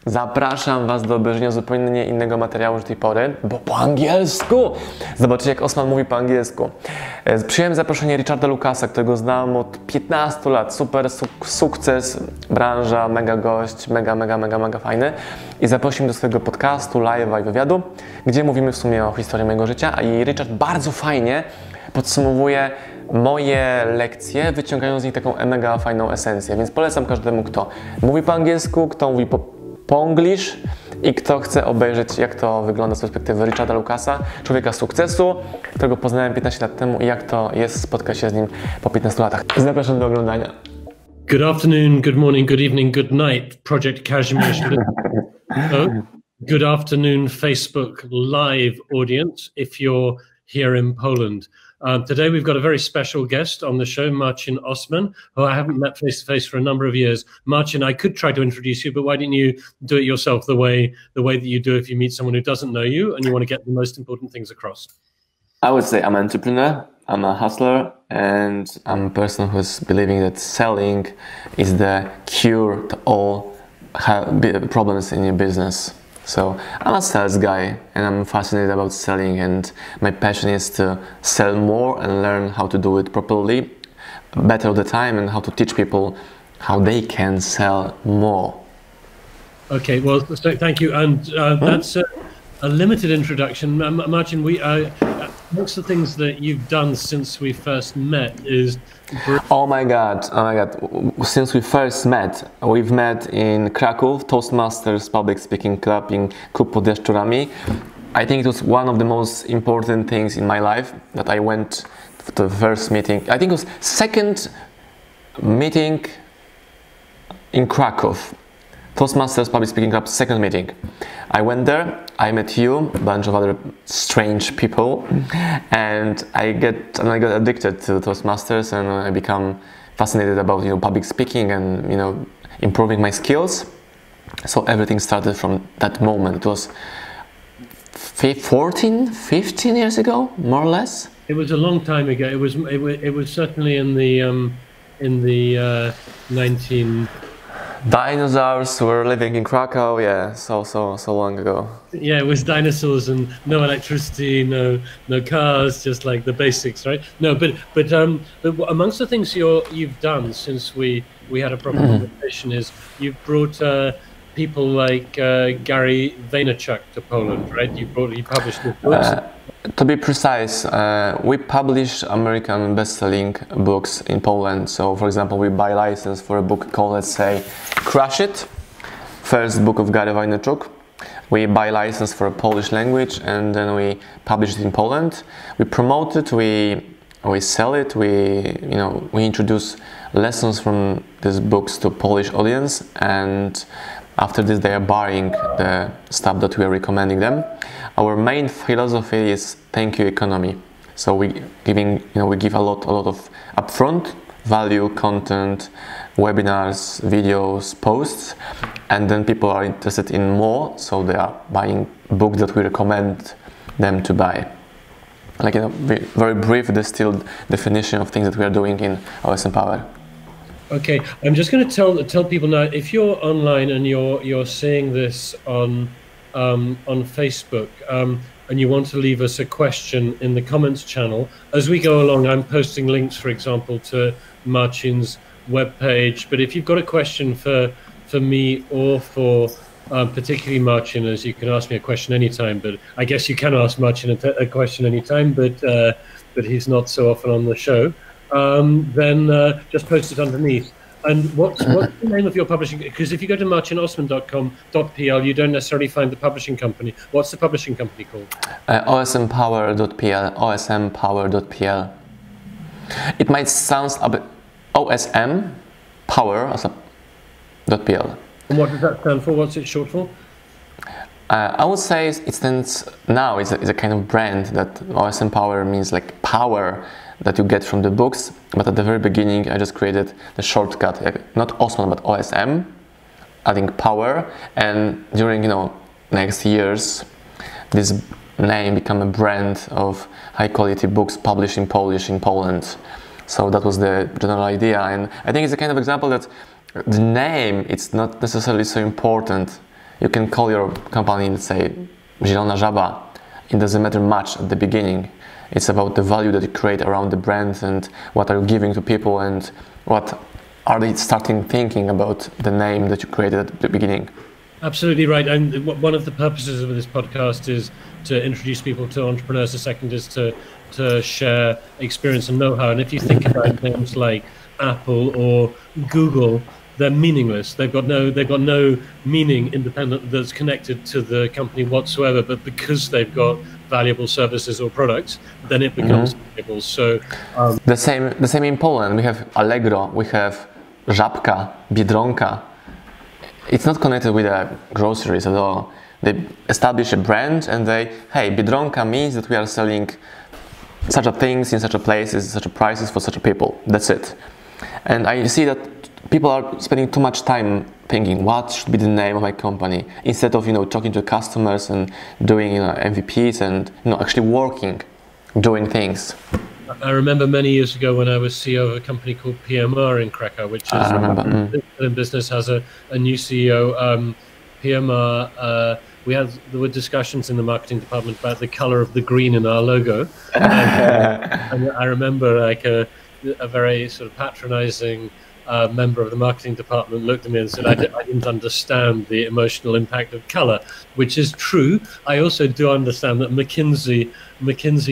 Zapraszam Was do obejrzenia zupełnie innego materiału niż do tej pory, bo po angielsku! Zobaczcie, jak Osman mówi po angielsku. Przyjąłem zaproszenie Richarda Lucasa, którego znam od 15 lat. Super sukces, branża, mega gość, mega fajny. I zaprosił mnie do swojego podcastu, live'a i wywiadu, gdzie mówimy w sumie o historii mojego życia. I Richard bardzo fajnie podsumowuje moje lekcje, wyciągając z nich taką mega fajną esencję. Więc polecam każdemu, kto mówi po angielsku, kto mówi po English i kto chce obejrzeć, jak to wygląda z perspektywy Richarda Lucasa, człowieka sukcesu, którego poznałem 15 lat temu i jak to jest spotkać się z nim po 15 latach. Zapraszam do oglądania. Good afternoon, good morning, good evening, good night, Project Kashmir. Good afternoon, Facebook Live audience, if you're here in Poland. Today we've got a very special guest on the show, Marcin Osman, who I haven't met face-to-face for a number of years. Marcin, I could try to introduce you, but why didn't you do it yourself the way that you do if you meet someone who doesn't know you and you want to get the most important things across? I would say I'm an entrepreneur, I'm a hustler, and I'm a person who's believing that selling is the cure to all problems in your business. So I'm a sales guy and I'm fascinated about selling, and my passion is to sell more and learn how to do it properly, better all the time, and how to teach people how they can sell more. Okay, well, so thank you. And that's a limited introduction. Marcin, most of the things that you've done since we first met is... Oh my God. Since we first met, we've met in Cracow, Toastmasters Public Speaking Club in Klub pod Jaszczurami. I think it was one of the most important things in my life that I went to the first meeting. I think it was second meeting in Cracow. Toastmasters Public Speaking Club, second meeting. I went there, I met you, a bunch of other strange people, and I got addicted to Toastmasters, and I become fascinated about public speaking and improving my skills. So everything started from that moment. It was 15 years ago, more or less. It was a long time ago. It was certainly in the 19. Dinosaurs were living in Cracow, yeah, so long ago. Yeah, it was dinosaurs and no electricity, no cars, just like the basics, right? No, but amongst the things you've done since we had a proper conversation is you've brought people like Gary Vaynerchuk to Poland, right? You published the books. To be precise, we publish American best-selling books in Poland. So, for example, we buy license for a book called, let's say, Crush It, first book of Gary Vaynerchuk. We buy license for a Polish language, and then we publish it in Poland. We promote it, we sell it, we introduce lessons from these books to Polish audience, and after this they are buying the stuff that we are recommending them. Our main philosophy is thank you economy. So we give a lot of upfront value content, webinars, videos, posts, and then people are interested in more, so they are buying books that we recommend them to buy. Like very brief distilled definition of things that we are doing in OSMpower. Okay, I'm just going to tell people now, if you're online and you're seeing this on Facebook, and you want to leave us a question in the comments channel, as we go along, I'm posting links, for example, to Marcin's webpage. But if you've got a question for me or for particularly Marcin, as you can ask me a question anytime, but I guess you can ask Marcin a question anytime, but he's not so often on the show. Then just post it underneath. And what's the name of your publishing? Because if you go to marcinosman.com.pl, you don't necessarily find the publishing company. What's the publishing company called? OSMpower.pl. OSMpower.pl. It might sound a bit OSM Power .pl. And what does that stand for? What's it short for? I would say it stands now. It's a kind of brand that OSMpower means like power that you get from the books, but at the very beginning I just created the shortcut, not Osman but OSM, adding power, and during next years this name became a brand of high quality books published in Polish in Poland. So that was the general idea, and I think it's a kind of example that the name, it's not necessarily so important. You can call your company, let's say, Zielona Żaba. It doesn't matter much at the beginning. It's about the value that you create around the brand and what are you giving to people and what are they starting thinking about the name that you created at the beginning. Absolutely right. And one of the purposes of this podcast is to introduce people to entrepreneurs. The second is to share experience and know-how. And if you think about names like Apple or Google, they're meaningless. They've got no meaning independent that's connected to the company whatsoever. But because they've got valuable services or products, then it becomes valuable. So the same in Poland. We have Allegro, we have Żabka, Biedronka. It's not connected with groceries at all. They establish a brand and hey, Biedronka means that we are selling such a things in such a places, such a prices for such a people. That's it. And I see that people are spending too much time thinking what should be the name of my company instead of talking to customers and doing MVPs and actually working, doing things. I remember many years ago when I was CEO of a company called PMR in Cracow, which is in business, has a new CEO. PMR, there were discussions in the marketing department about the color of the green in our logo. And I remember like a very sort of patronizing member of the marketing department looked at me and said, I didn't understand the emotional impact of color, which is true. I also do understand that McKinsey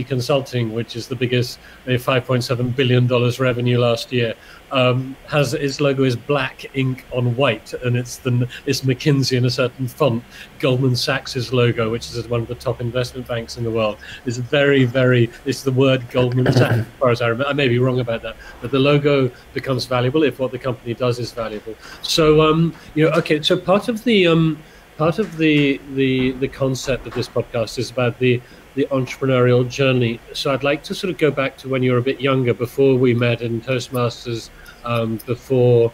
Consulting, which is the biggest, $5.7 billion revenue last year, has its logo is black ink on white, and it's McKinsey in a certain font. Goldman Sachs's logo, which is one of the top investment banks in the world, is it's the word Goldman Sachs, as far as I remember. I may be wrong about that, but the logo becomes valuable if what the company does is valuable. So okay, so part of the concept of this podcast is about the entrepreneurial journey. So I'd like to sort of go back to when you were a bit younger, before we met in Toastmasters, before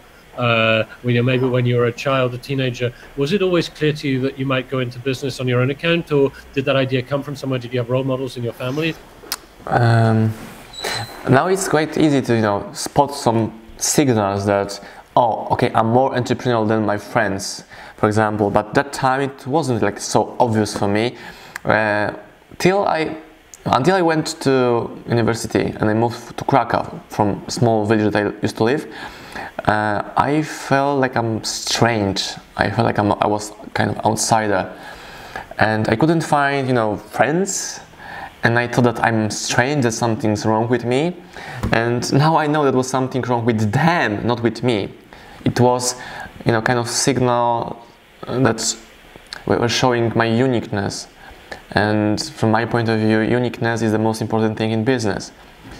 maybe when you were a child, a teenager. Was it always clear to you that you might go into business on your own account, or did that idea come from somewhere? Did you have role models in your family? Now it's quite easy to spot some signals that, oh, okay, I'm more entrepreneurial than my friends, for example. But that time it wasn't like so obvious for me. Until I went to university and I moved to Cracow from a small village that I used to live, I felt like I'm strange. I felt like I was kind of outsider, and I couldn't find friends. And I thought that I'm strange, that something's wrong with me. And now I know that was something wrong with them, not with me. It was kind of signal that were showing my uniqueness. And from my point of view, uniqueness is the most important thing in business.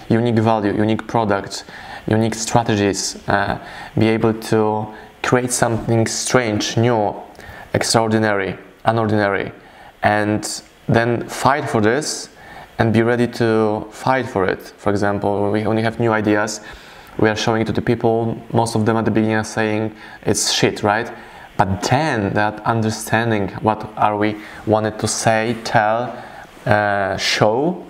Unique value, unique product, unique strategies, be able to create something strange, new, extraordinary, unordinary, and then fight for this and be ready to fight for it. For example, when we have new ideas, we are showing it to the people. Most of them at the beginning are saying it's shit, right? But then that understanding what are we wanted to say, tell, show.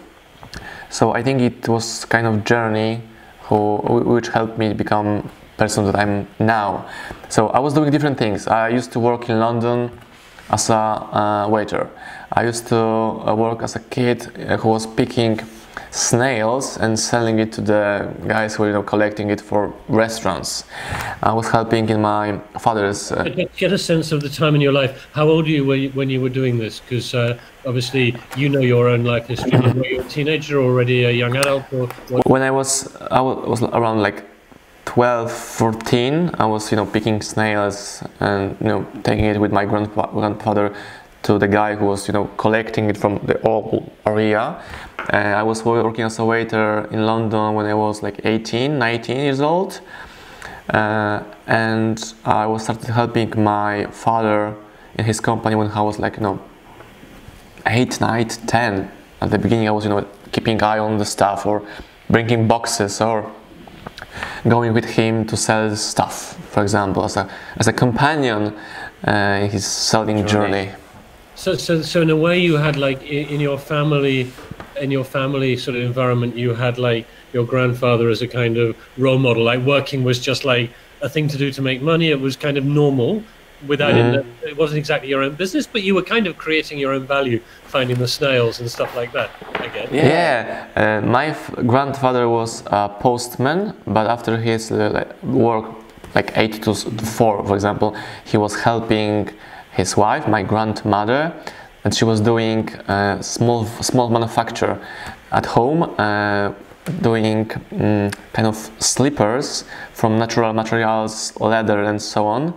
So I think it was kind of journey which helped me become person that I'm now. So I was doing different things. I used to work in London as a waiter. I used to work as a kid who was picking snails and selling it to the guys who were collecting it for restaurants. I was helping in my father's... Get a sense of the time in your life. How old were you when you were doing this? Because obviously you know your own life history. Were you a teenager or already a young adult? Or what? When I was around like 12, 14, I was picking snails and taking it with my grandfather to the guy who was collecting it from the whole area. I was working as a waiter in London when I was like 18, 19 years old, and I was started helping my father in his company when I was like 8, 9, 10. At the beginning I was keeping eye on the stuff or bringing boxes or going with him to sell stuff, for example, as a companion in his selling journey. So in a way you had like in your family sort of environment, you had like your grandfather as a kind of role model, like working was just like a thing to do to make money. It was kind of normal. without it wasn't exactly your own business, but you were kind of creating your own value, finding the snails and stuff like that, I guess. Yeah, my grandfather was a postman, but after his work, like 8 to 4, for example, he was helping his wife, my grandmother, and she was doing small manufacture at home, doing kind of slippers from natural materials, leather and so on,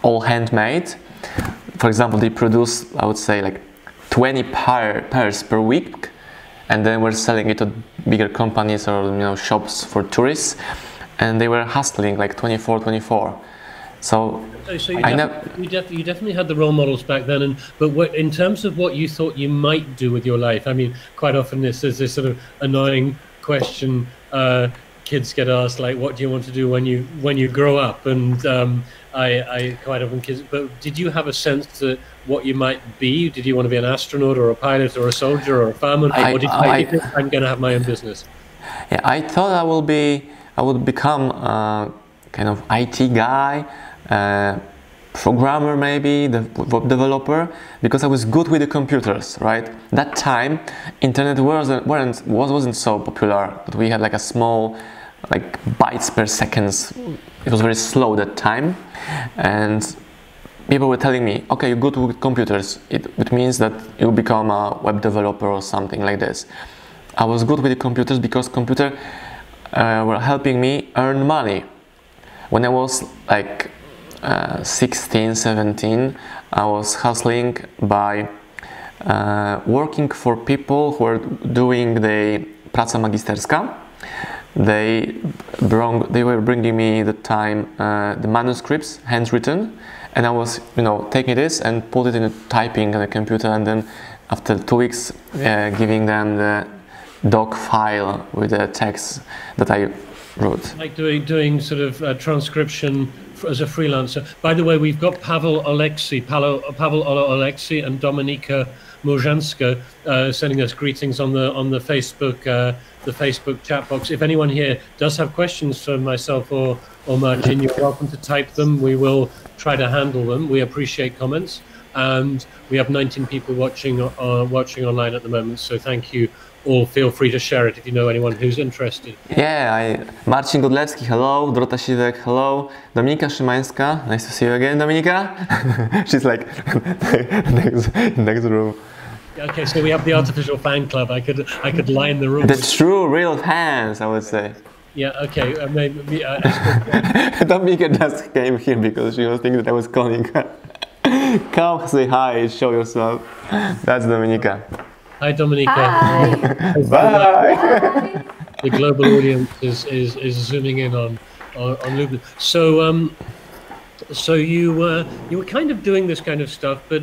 all handmade. For example, they produce, I would say, like 20 pairs per week, and then we're selling it to bigger companies or shops for tourists, and they were hustling like 24. So you definitely had the role models back then, but in terms of what you thought you might do with your life, I mean, quite often there's this sort of annoying question kids get asked, like, what do you want to do when you grow up? And I quite often kids. But did you have a sense that what you might be? Did you want to be an astronaut or a pilot or a soldier or a fireman? Or did you think I'm going to have my own business? Yeah, I thought I would become a kind of IT guy, programmer maybe, the web developer, because I was good with the computers, right? That time, internet wasn't so popular, but we had like a small, like bytes per seconds. It was very slow that time, and people were telling me, okay, you're good with computers. It means that you become a web developer or something like this. I was good with the computers because computers were helping me earn money. When I was like 16, 17, I was hustling by working for people who were doing the praca magisterska. They were bringing me the manuscripts, handwritten, and I was, taking this and put it in typing on a computer, and then after 2 weeks, giving them the doc file with the text that I wrote. Like doing sort of transcription as a freelancer. By the way, we've got Pavel Oleksy and Dominika Morjanska sending us greetings on the Facebook chat box. If anyone here does have questions for myself or Marcin, you're welcome to type them. We will try to handle them. We appreciate comments, and we have 19 people watching online at the moment. So thank you all. Feel free to share it if you know anyone who's interested. Yeah, Marcin Godlewski, hello. Dorota Siwek, hello. Dominika Szymańska, nice to see you again, Dominika. She's like next room. Okay, so we have the artificial fan club. I could line the room. The true, real fans, I would say. Yeah. Okay. Dominika just came here because she was thinking that I was calling her. Come say hi, show yourself. That's Dominika. Hi, Dominika. Hi. Bye. The global audience is zooming in on Lublin. So you were kind of doing this kind of stuff, but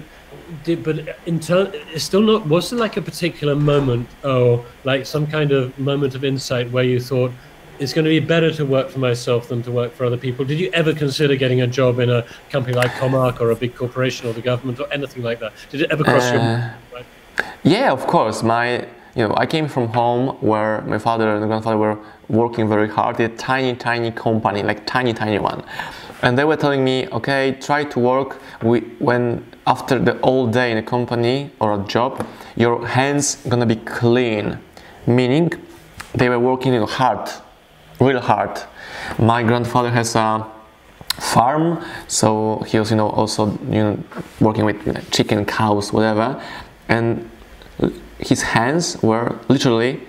it's still not. Was there like a particular moment, or like some kind of moment of insight where you thought it's going to be better to work for myself than to work for other people? Did you ever consider getting a job in a company like Comarch or a big corporation or the government or anything like that? Did it ever cross your mind? Right? Yeah, of course. I came from home where my father and grandfather were working very hard. A tiny company, like tiny one. And they were telling me, okay, try to work when after the all day in a company or a job, your hands gonna be clean. Meaning, they were working hard, real hard. My grandfather has a farm, so he was, also, working with chicken, cows, whatever. And his hands were literally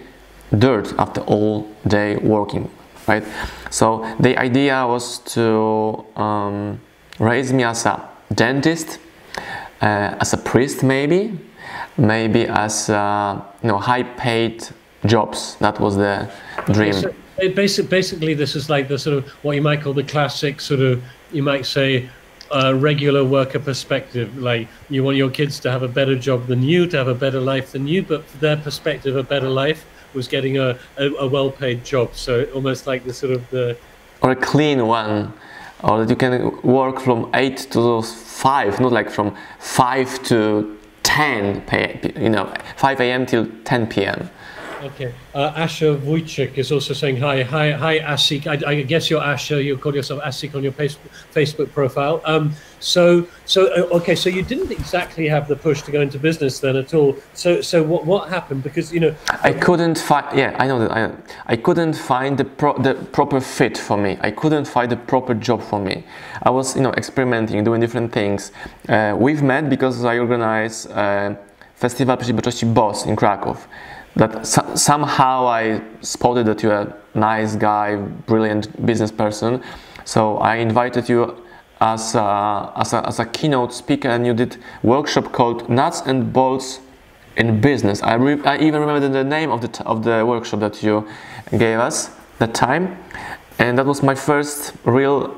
dirt after all day working, right? So the idea was to raise me as a dentist, as a priest, maybe as high-paid jobs. That was the dream. So basically, this is like the sort of what you might call the classic sort of, you might say, regular worker perspective. Like, you want your kids to have a better job than you, to have a better life than you, but for their perspective, a better life was getting a well-paid job. So almost like the sort of the... Or a clean one. Or that you can work from 8 to 5, not like from 5 to 10, 5 a.m. till 10 p.m. Okay. Asha Wojcik is also saying hi. Hi, Asik. I guess you're Asha. You call yourself Asik on your Facebook profile. Okay. So you didn't exactly have the push to go into business then at all. So what happened? Because I couldn't find. Yeah, I know that. I couldn't find the proper fit for me. I couldn't find the proper job for me. I was experimenting, doing different things. We've met because I organized Festiwal Przedsiębiorczości Boss in Cracow. That somehow I spotted that you're a nice guy, brilliant business person, so I invited you as a keynote speaker, and you did workshop called Nuts and Bolts in Business. I even remember the name of the workshop that you gave us that time, and that was my first real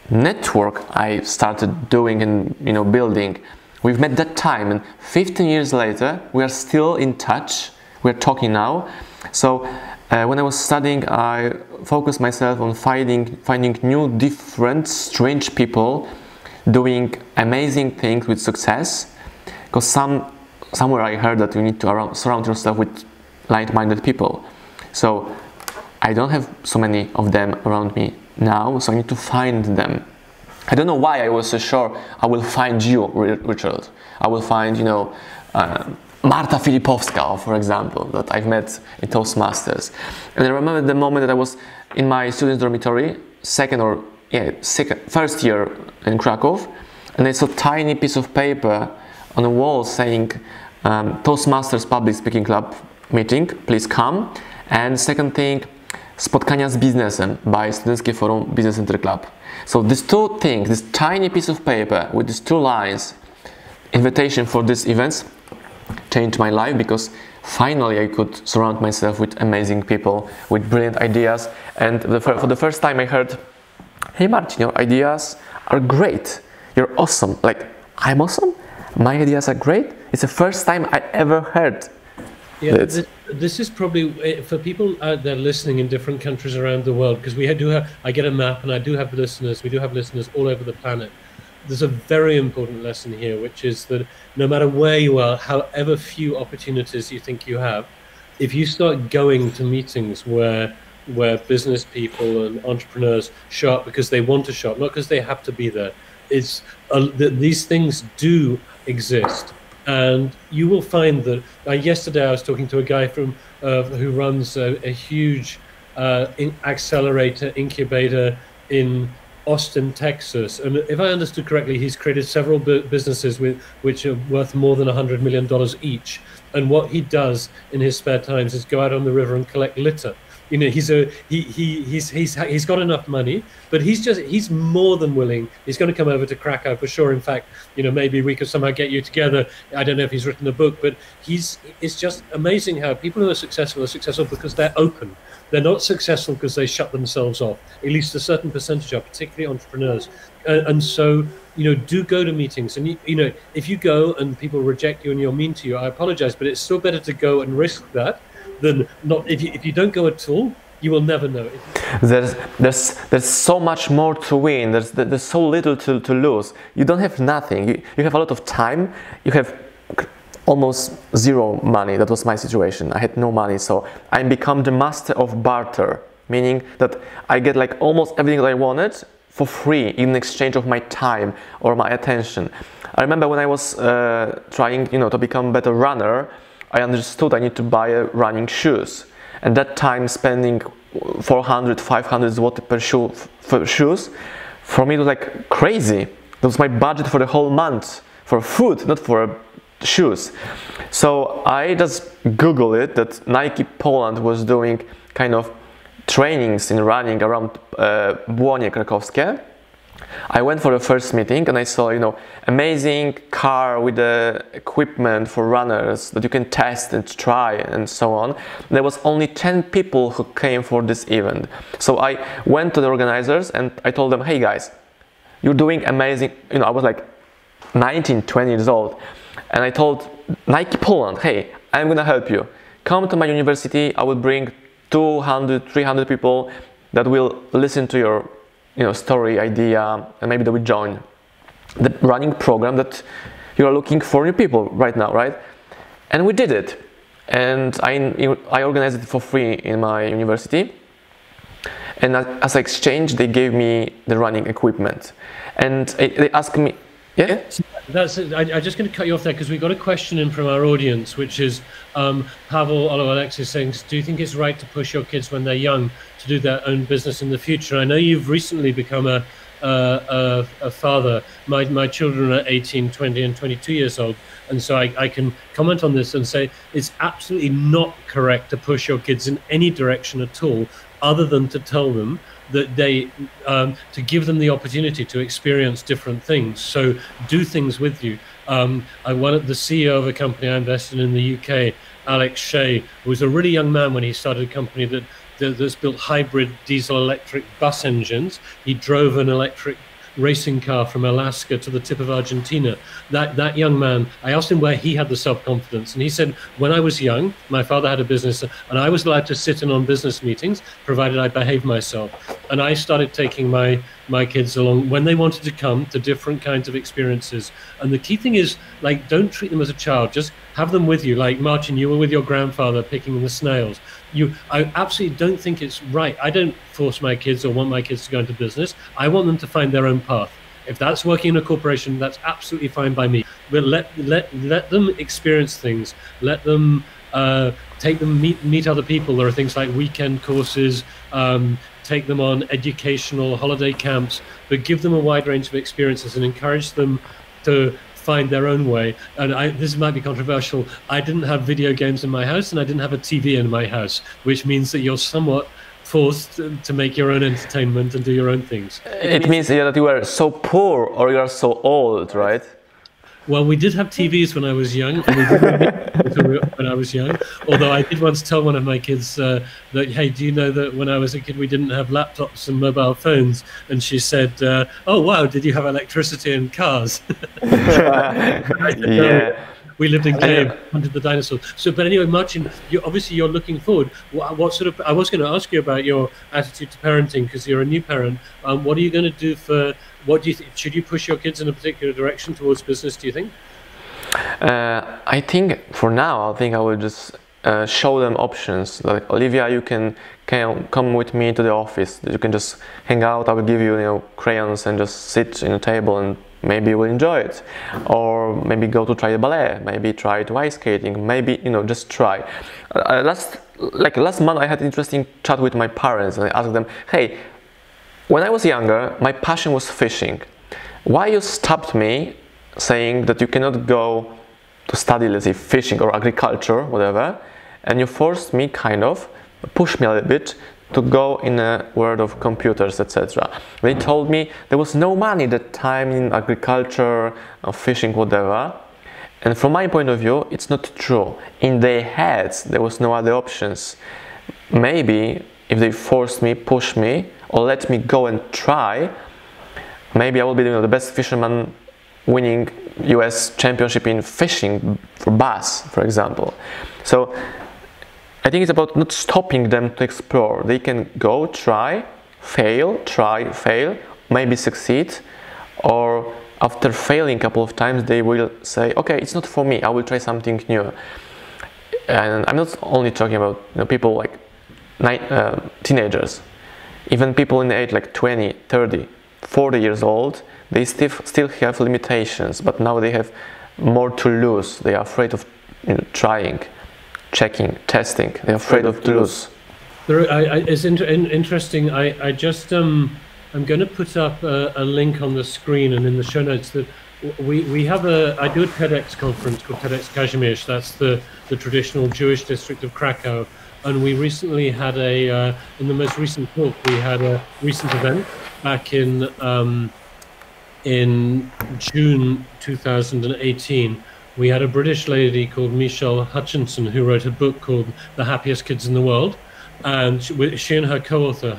network I started doing and building. We've met that time, and 15 years later, we are still in touch. We're talking now. So when I was studying, I focused myself on finding new, different, strange people doing amazing things with success. Because somewhere I heard that you need to surround yourself with like-minded people. So I don't have so many of them around me now, so I need to find them. I don't know why I was so sure I will find you, Richard. I will find, Marta Filipowska, for example, that I've met in Toastmasters. And I remember the moment that I was in my students' dormitory, first year in Cracow, and I saw a tiny piece of paper on the wall saying Toastmasters Public Speaking Club meeting, please come. And second thing, Spotkania z biznesem by Studenckie Forum Business Center Club. So these two things, this tiny piece of paper with these two lines, invitation for these events, changed my life, because finally I could surround myself with amazing people with brilliant ideas. And for the first time I heard, hey Marcin, your ideas are great, you're awesome. Like, I'm awesome? My ideas are great? It's the first time I ever heard. Yeah, this is probably for people out there listening in different countries around the world, because I get a map, and we do have listeners all over the planet. There's a very important lesson here, which is that no matter where you are, however few opportunities you think you have, if you start going to meetings where business people and entrepreneurs show up because they want to show up, not because they have to be there, these things do exist. And you will find that yesterday I was talking to a guy who runs a huge accelerator incubator in Austin, Texas. And if I understood correctly, he's created several businesses which are worth more than $100 million each. And what he does in his spare times is go out on the river and collect litter. He's got enough money, but he's more than willing. He's going to come over to Cracow for sure. In fact, maybe we could somehow get you together. I don't know if he's written a book, but it's just amazing how people who are successful because they're open. They're not successful because they shut themselves off. At least a certain percentage are, particularly entrepreneurs. And so, do go to meetings. And if you go and people reject you and you're mean to you, I apologize, but it's still better to go and risk that than not. If you don't go at all, you will never know. There's so much more to win. There's so little to lose. You don't have nothing. You have a lot of time. You have almost zero money. That was my situation. I had no money, so I become the master of barter, meaning that I get like almost everything that I wanted for free in exchange of my time or my attention. I remember when I was trying, to become a better runner, I understood I need to buy running shoes. And that time spending 400, 500 zloty per shoe for shoes, for me it was like crazy. That was my budget for the whole month, for food, not for shoes. So I just Googled it, that Nike Poland was doing kind of trainings in running around Błonie Krakowskie. I went for the first meeting and I saw, amazing car with the equipment for runners that you can test and try and so on. There was only 10 people who came for this event. So I went to the organizers and I told them, hey guys, you're doing amazing. I was like 19, 20 years old. And I told Nike Poland, hey, I'm gonna help you. Come to my university, I will bring 200, 300 people that will listen to your story, idea, and maybe they will join the running program that you are looking for new people right now, right? And we did it. and I organized it for free in my university. And as exchange, they gave me the running equipment, and they asked me, yeah. That's it. I'm just going to cut you off there because we got a question in from our audience, which is Pavel Alexis saying, do you think it's right to push your kids when they're young to do their own business in the future? I know you've recently become a father. My children are 18, 20, and 22 years old, and so I can comment on this and say it's absolutely not correct to push your kids in any direction at all, other than to tell them that they to give them the opportunity to experience different things. So do things with you. The CEO of a company I invested in the UK, Alex Shea, was a really young man when he started a company that's built hybrid diesel electric bus engines. He drove an electric racing car from Alaska to the tip of Argentina. That young man, I asked him where he had the self-confidence, and he said, when I was young, my father had a business and I was allowed to sit in on business meetings provided I behaved myself. And I started taking my kids along when they wanted to come to different kinds of experiences. And the key thing is, like, don't treat them as a child, just have them with you. Like Marcin, you were with your grandfather picking the snails. I absolutely don't think it's right. I don't force my kids or want my kids to go into business. I want them to find their own path. If that's working in a corporation, that's absolutely fine by me. But let them experience things. Let them take them meet other people. There are things like weekend courses. Take them on educational holiday camps, but give them a wide range of experiences and encourage them to find their own way. And this might be controversial. I didn't have video games in my house, and I didn't have a TV in my house, which means that you're somewhat forced to make your own entertainment and do your own things. It means that you are so poor or you are so old, right? Well, we did have TVs when I was young, and we did have when I was young. Although I did once tell one of my kids that, hey, do you know that when I was a kid we didn't have laptops and mobile phones? And she said, oh, wow, did you have electricity and cars? Yeah. We lived in caves, hunted the dinosaurs. So, but anyway, Marcin, you're looking forward. What sort of? I was going to ask you about your attitude to parenting because you're a new parent. What are you going to do for? What do you think? Should you push your kids in a particular direction towards business? Do you think? I think for now, I will just show them options. Like, Olivia, you can come with me to the office. You can just hang out. I will give you, crayons and just sit in a table and maybe you will enjoy it. Or maybe go to try the ballet. Maybe try to ice skating. Maybe just try. Last month, I had an interesting chat with my parents, and I asked them, "Hey, when I was younger, my passion was fishing. Why you stopped me saying that you cannot go to study, let's say, fishing or agriculture, whatever, and you forced me pushed me a little bit to go in a world of computers, etc. They told me there was no money at that time in agriculture, or fishing, whatever. And from my point of view, it's not true. In their heads, there was no other options. Maybe if they forced me, pushed me, or let me go and try, maybe I will be the best fisherman winning US championship in fishing for bass, for example. So I think it's about not stopping them to explore. They can go, try, fail, maybe succeed, or after failing a couple of times, they will say, okay, it's not for me, I will try something new. And I'm not only talking about people like teenagers, even people in the age like 20, 30, 40 years old, they still have limitations, but now they have more to lose. They are afraid of trying, checking, testing. They're afraid of to lose. It's interesting. I just I'm going to put up a link on the screen and in the show notes that we have I do a TEDx conference called TEDx Kazimierz. That's the traditional Jewish district of Cracow. And we recently had in the most recent talk, we had a recent event back in June 2018. We had a British lady called Michelle Hutchinson who wrote a book called The Happiest Kids in the World. And she and her co-author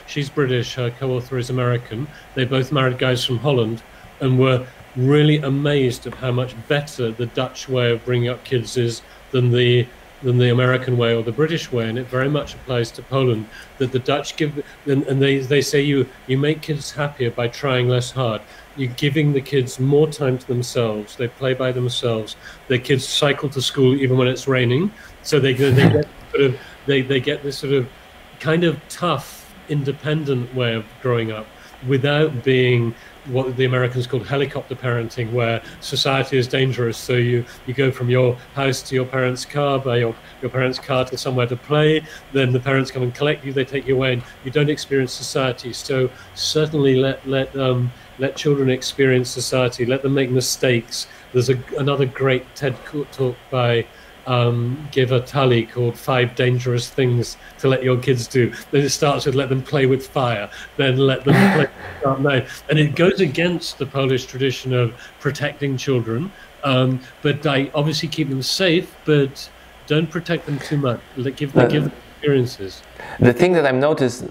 she's British, her co-author is American. They both married guys from Holland and were really amazed at how much better the Dutch way of bringing up kids is than the than the American way or the British way, and it very much applies to Poland, that the Dutch give, and they say you make kids happier by trying less hard. You're giving the kids more time to themselves. They play by themselves. Their kids cycle to school even when it's raining, so they get this sort of kind of tough, independent way of growing up without being what the Americans called helicopter parenting, where society is dangerous. So you go from your house to your parents' car, by your parents' car to somewhere to play, then the parents come and collect you, they take you away, and you don't experience society. So certainly let children experience society, let them make mistakes. There's another great TED talk by Giver Tully called 5 Dangerous Things to Let Your Kids Do. Then it starts with let them play with fire, then let them play with dark night. And it goes against the Polish tradition of protecting children, but I obviously keep them safe, but don't protect them too much. Give them experiences. The thing that I notice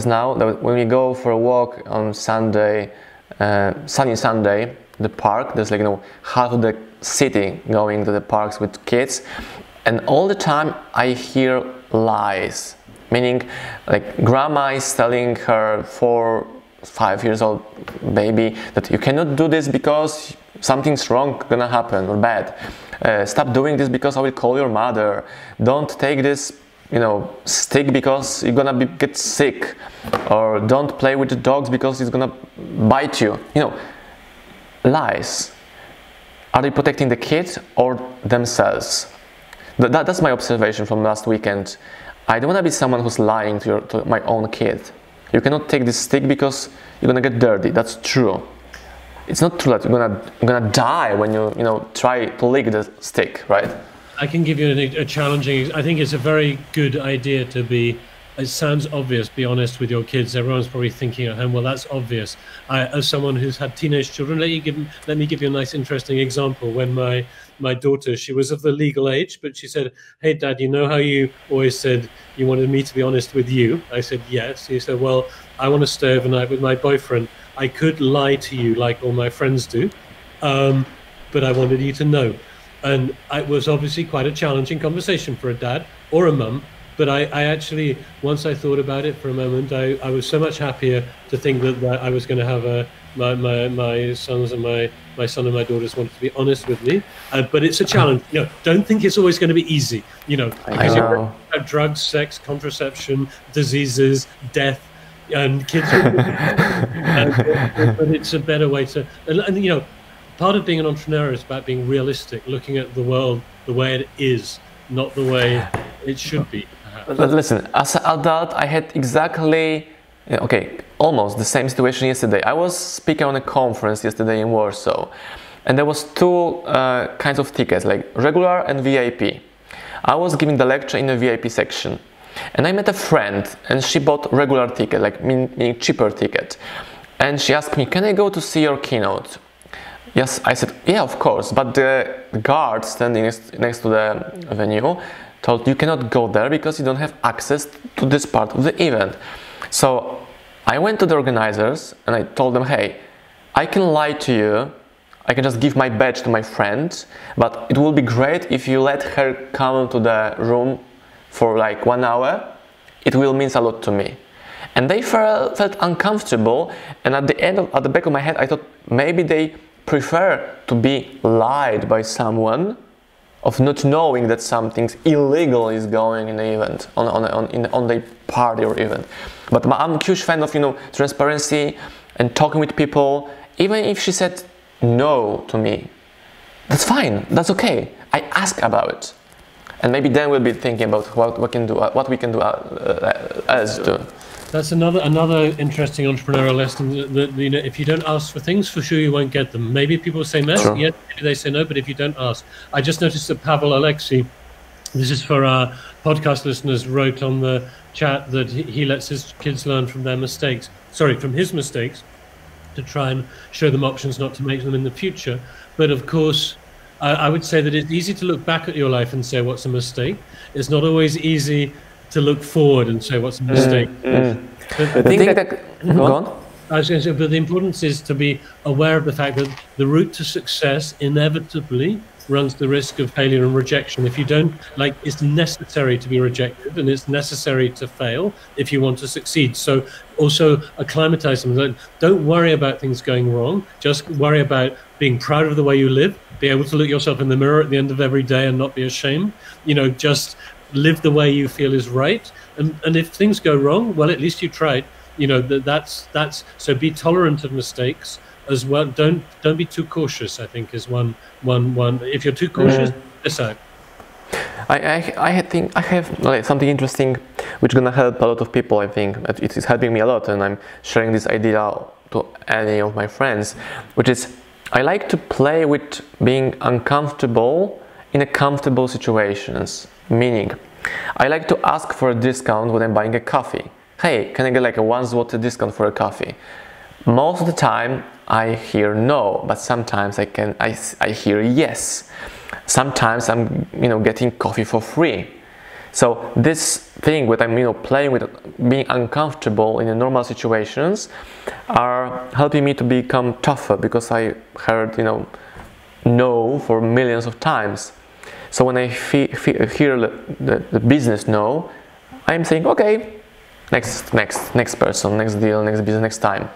now, that when we go for a walk on Sunday, sunny Sunday, the park, there's like, half of the city going to the parks with kids, and all the time I hear lies, meaning like grandma is telling her 4-5 years old baby that you cannot do this because something's wrong gonna happen or bad, stop doing this because I will call your mother, don't take this stick because you're gonna get sick, or don't play with the dogs because it's gonna bite you. Lies. Are they protecting the kids or themselves? That's my observation from last weekend. I don't want to be someone who's lying to my own kid. You cannot take this stick because you're gonna get dirty. That's true. It's not true that you're gonna die when you try to lick the stick, right? I can give you a challenging. I think it's a very good idea to be. It sounds obvious. Be honest with your kids. Everyone's probably thinking at home, well, that's obvious. As someone who's had teenage children, let me give you a nice, interesting example. When my daughter, she was of the legal age, but she said, "Hey, Dad, you know how you always said you wanted me to be honest with you?" I said, "Yes." He said, "Well, I want to stay overnight with my boyfriend. I could lie to you like all my friends do, but I wanted you to know." And it was obviously quite a challenging conversation for a dad or a mum. But I actually, once I thought about it for a moment, I was so much happier to think that I was going to have my sons and my son and my daughters wanted to be honest with me. But it's a challenge. Don't think it's always going to be easy. Because you have drugs, sex, contraception, diseases, death, and kids. But it's a better way to. And part of being an entrepreneur is about being realistic, looking at the world the way it is, not the way it should be. But listen, as an adult, I had exactly, almost the same situation yesterday. I was speaking on a conference yesterday in Warsaw, and there was 2 kinds of tickets, like regular and VIP. I was giving the lecture in the VIP section, and I met a friend, and she bought regular ticket, like meaning cheaper ticket. And she asked me, "Can I go to see your keynote?" Yes, I said, "Yeah, of course." But the guard standing next to the venue told, "You cannot go there because you don't have access to this part of the event." So I went to the organizers and I told them, "Hey, I can lie to you. I can just give my badge to my friend, but it will be great if you let her come to the room for like 1 hour. It will mean a lot to me." And they felt uncomfortable, and at the back of my head I thought maybe they prefer to be lied by someone of not knowing that something illegal is going in the event, on the party or event. But I'm a huge fan of transparency and talking with people. Even if she said no to me, that's fine, that's okay. I ask about it, and maybe then we'll be thinking about what we can do else do. That's another interesting entrepreneurial lesson. That if you don't ask for things, for sure you won't get them. Maybe people say no, Sure. yes, maybe they say no, but if you don't ask. I just noticed that Pavel Alexei, this is for our podcast listeners, wrote on the chat that he lets his kids learn from from his mistakes, to try and show them options not to make them in the future. But of course, I would say that it's easy to look back at your life and say what's a mistake. It's not always easy to look forward and say what's a mistake. Go on. I was going to say, but the importance is to be aware of the fact that the route to success inevitably runs the risk of failure and rejection. If you don't, like, it's necessary to be rejected and it's necessary to fail if you want to succeed. So also acclimatize them. Don't worry about things going wrong. Just worry about being proud of the way you live, be able to look yourself in the mirror at the end of every day and not be ashamed. You know, just live the way you feel is right. And if things go wrong, well, at least you tried. You know, that's so be tolerant of mistakes as well. Don't be too cautious, I think, is one. If you're too cautious, miss out. I think I have like something interesting which gonna help a lot of people. I think it is helping me a lot, and I'm sharing this idea to any of my friends, which is I like to play with being uncomfortable in a comfortable situations. Meaning, I like to ask for a discount when I'm buying a coffee. Hey, can I get like a 1 zloty discount for a coffee? Most of the time I hear no, but sometimes I hear yes. Sometimes I'm getting coffee for free. So this thing with I'm playing with being uncomfortable in the normal situations are helping me to become tougher, because I heard no for millions of times. So when I hear the business no, I'm saying okay, next person, next deal, next business, next time.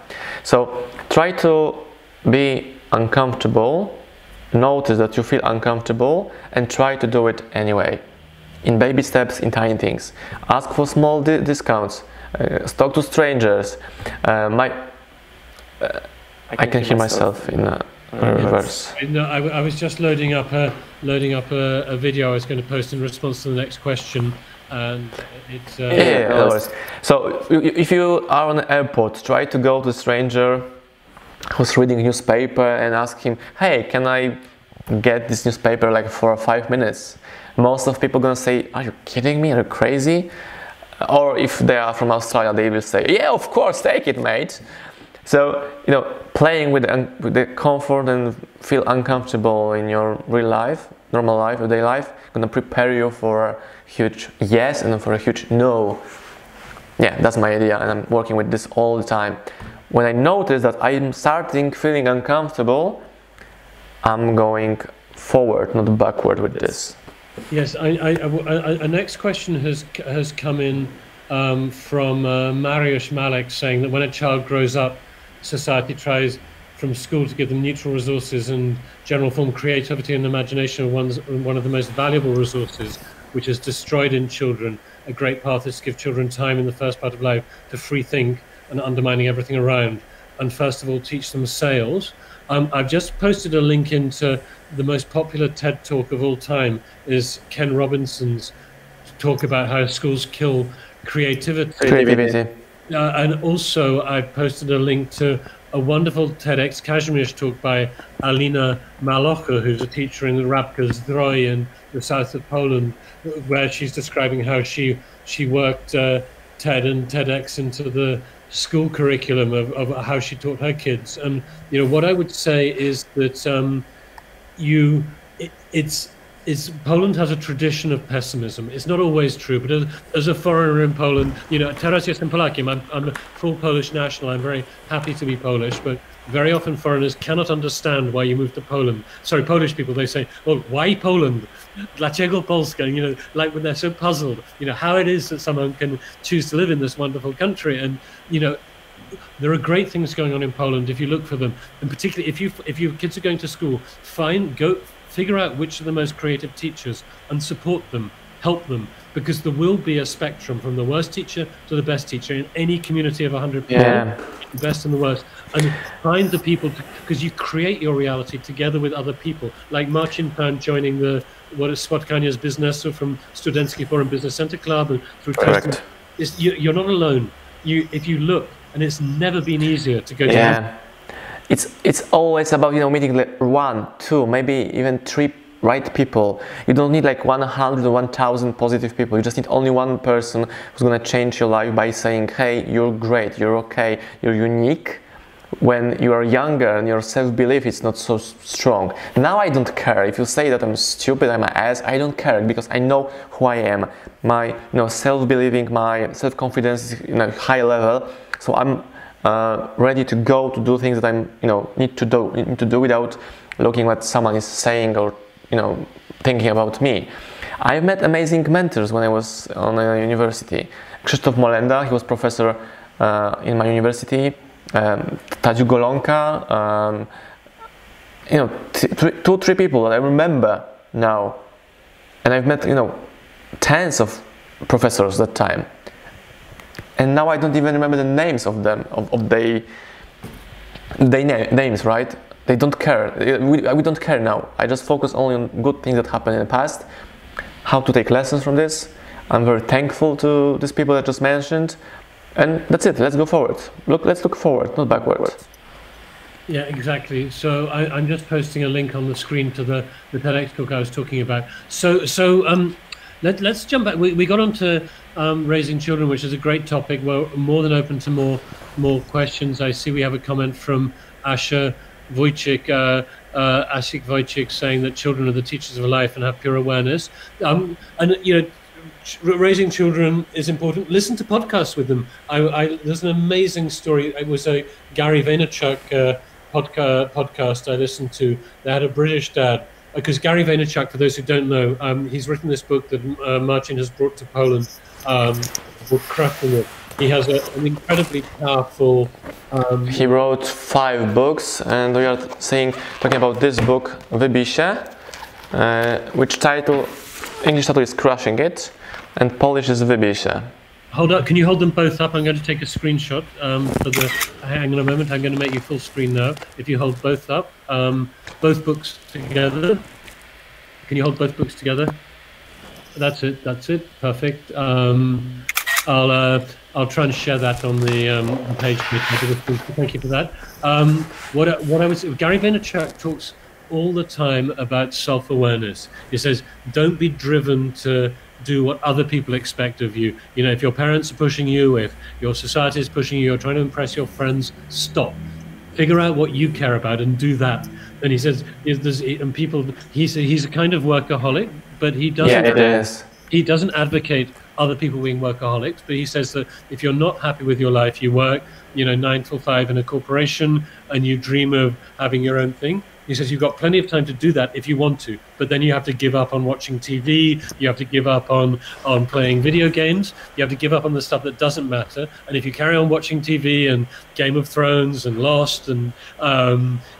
So try to be uncomfortable, notice that you feel uncomfortable, and try to do it anyway. In baby steps, in tiny things. Ask for small discounts, talk to strangers. I can hear myself in reverse. No, I was just loading up a video I was going to post in response to the next question. And it's so if you are on an airport, try to go to a stranger who's reading a newspaper and ask him, hey, can I get this newspaper like for 5 minutes? Most of people gonna say, are you kidding me, are you crazy? Or if they are from Australia, they will say, yeah, of course, take it, mate. So playing with the comfort and feel uncomfortable in your real life, normal life, everyday life, gonna prepare you for a huge yes and for a huge no. Yeah, that's my idea, and I'm working with this all the time. When I notice that I'm starting feeling uncomfortable, I'm going forward, not backward with this. Yes, a next question has come in from Mariusz Malek, saying that when a child grows up, society tries from school to give them neutral resources and general form creativity and imagination are one of the most valuable resources, which is destroyed in children. A great path is to give children time in the first part of life to free think and undermining everything around, and first of all teach them sales. I've just posted a link into the most popular TED talk of all time, is Ken Robinson's talk about how schools kill creativity. And also I've posted a link to a wonderful TEDx Kazimierz talk by Alina Malocha, who's a teacher in the Rabka Zdrój in the south of Poland, where she's describing how she worked TED and TEDx into the school curriculum of how she taught her kids. And what I would say is that Poland has a tradition of pessimism. It's not always true, but as a foreigner in Poland, teraz jestem Polakiem, I'm a full Polish national, I'm very happy to be Polish, but very often foreigners cannot understand why you moved to Poland. Sorry, Polish people, they say, well, why Poland? Dlaczego Polska? Like when they're so puzzled, how it is that someone can choose to live in this wonderful country. And, there are great things going on in Poland if you look for them. And particularly if your kids are going to school, figure out which are the most creative teachers and support them, help them, because there will be a spectrum from the worst teacher to the best teacher in any community of 100 people, the best and the worst. And find the people, because you create your reality together with other people, like Marcin Pan joining Spotkania's Biznesu from Studencki Forum Business Center Club and through testing. You're not alone. If you look, and it's never been easier to go to. It's always about meeting like 1, 2, maybe even 3 right people. You don't need like 100 or 1,000 positive people. You just need only one person who's gonna change your life by saying, hey, you're great, you're okay, you're unique. When you are younger and your self-belief is not so strong. Now I don't care if you say that I'm stupid, I'm an ass. I don't care, because I know who I am. My self-believing, my self-confidence is high level. So I'm ready to go to do things that I'm need to do without looking what someone is saying or thinking about me. I met amazing mentors when I was on a university. Krzysztof Molenda, he was professor in my university. Tadziu Golonka, two, three people that I remember now, and I've met tens of professors that time, and now I don't even remember the names of them, of their names, right? They don't care. We don't care now. I just focus only on good things that happened in the past, how to take lessons from this. I'm very thankful to these people that I just mentioned, and that's it. Let's go forward. Let's look forward, not backward. Yeah, exactly. So I'm just posting a link on the screen to the TEDx talk I was talking about. Let's jump back. We got on to raising children, which is a great topic. We're more than open to more questions. I see we have a comment from Ashik Wojcik saying that children are the teachers of life and have pure awareness. Raising children is important. Listen to podcasts with them. There's an amazing story. It was a Gary Vaynerchuk podcast I listened to. They had a British dad, because Gary Vaynerchuk, for those who don't know, he's written this book that Marcin has brought to Poland called Cracow. He has an incredibly powerful... he wrote 5 books, and we are talking about this book, Wybij się, which English title is Crushing It, and Polish is Wybij się. Hold up, can you hold them both up? I'm going to take a screenshot hang on a moment, I'm going to make you full screen now. If you hold both up, both books together. Can you hold both books together? That's it, perfect. I'll try and share that on the page. Thank you for that. Gary Vaynerchuk talks all the time about self-awareness. He says, don't be driven to do what other people expect of you. If your parents are pushing you, if your society is pushing you, you're trying to impress your friends, stop. Figure out what you care about and do that. And he says, he's a kind of workaholic, but he doesn't. Yeah, it is. He doesn't advocate other people being workaholics, but he says that if you're not happy with your life, you work, 9 till 5 in a corporation, and you dream of having your own thing. He says you've got plenty of time to do that if you want to, but then you have to give up on watching TV, you have to give up on playing video games, you have to give up on the stuff that doesn't matter. And if you carry on watching TV and Game of Thrones and Lost, and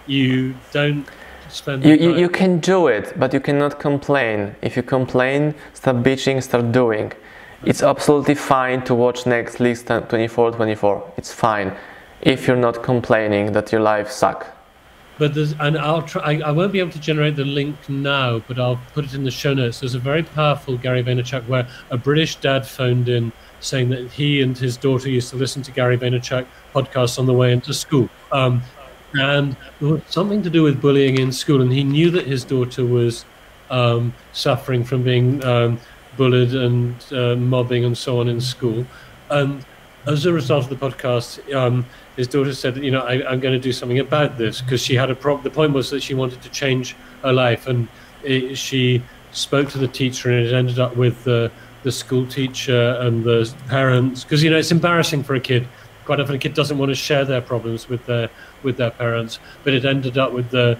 you don't spend you can do it, but you cannot complain. If you complain, stop bitching, start doing. It's absolutely fine to watch Netflix 24/24. It's fine if you're not complaining that your life sucks. But I'll try. I won't be able to generate the link now, but I'll put it in the show notes. There's a very powerful Gary Vaynerchuk where a British dad phoned in saying that he and his daughter used to listen to Gary Vaynerchuk podcasts on the way into school, and it was something to do with bullying in school, and he knew that his daughter was suffering from being bullied and mobbing and so on in school, and as a result of the podcast, his daughter said, I'm going to do something about this, because she had a problem. The point was that she wanted to change her life, and she spoke to the teacher, and it ended up with the school teacher and the parents, because it's embarrassing for a kid. Quite often, a kid doesn't want to share their problems with their parents, but it ended up with the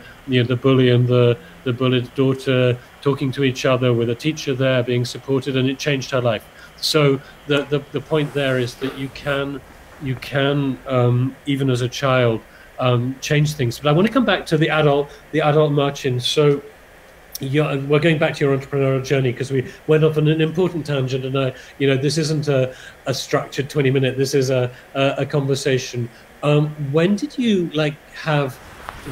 bully and the bullied daughter talking to each other, with a teacher there being supported, and it changed her life. So the point there is that you can even as a child change things. But I want to come back to the adult Marcin. So we're going back to your entrepreneurial journey, because we went off on an important tangent, and this isn't a structured 20-minute. This is a conversation. When did you have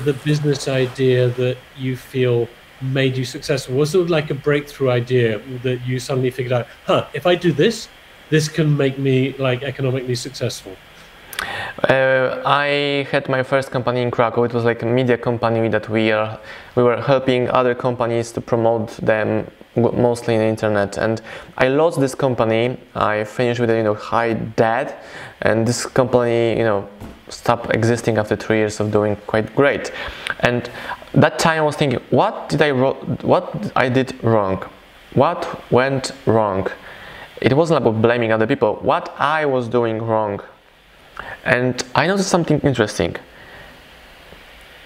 the business idea that you feel made you successful? Was it like a breakthrough idea that you suddenly figured out, if I do this can make me economically successful? I had my first company in Cracow. It was like a media company that we were helping other companies to promote them, mostly in the internet. And I lost this company. I finished with a high debt, and this company stopped existing after 3 years of doing quite great. And that time I was thinking, what I did wrong? What went wrong? It wasn't about blaming other people. What I was doing wrong? And I noticed something interesting.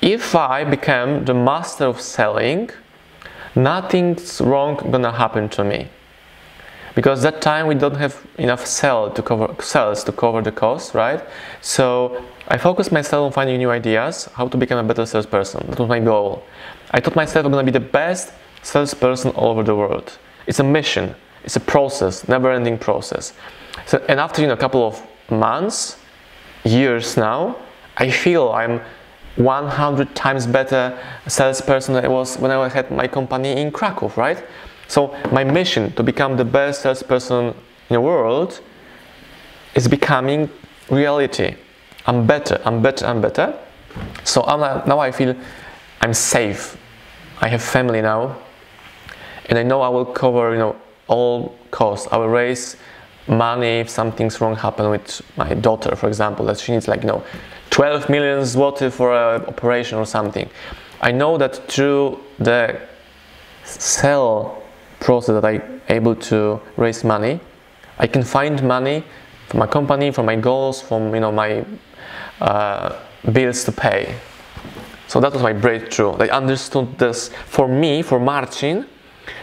If I became the master of selling, nothing's wrong gonna happen to me. Because that time we don't have enough sales to cover the cost, right? So I focused myself on finding new ideas, how to become a better salesperson. That was my goal. I thought myself I'm gonna be the best salesperson all over the world. It's a mission, it's a process, never-ending process. So, and after a couple of months, years now, I feel I'm 100 times better salesperson than I was when I had my company in Cracow, right? So my mission to become the best salesperson in the world is becoming reality. I'm better. So now I feel I'm safe. I have family now, and I know I will cover all costs. I will raise money if something's wrong happen with my daughter, for example, that she needs 12 million zloty for an operation or something. I know that through the sale process that I'm able to raise money, I can find money for my company, for my goals, from my bills to pay. So that was my breakthrough. I understood this. For me, for Marcin,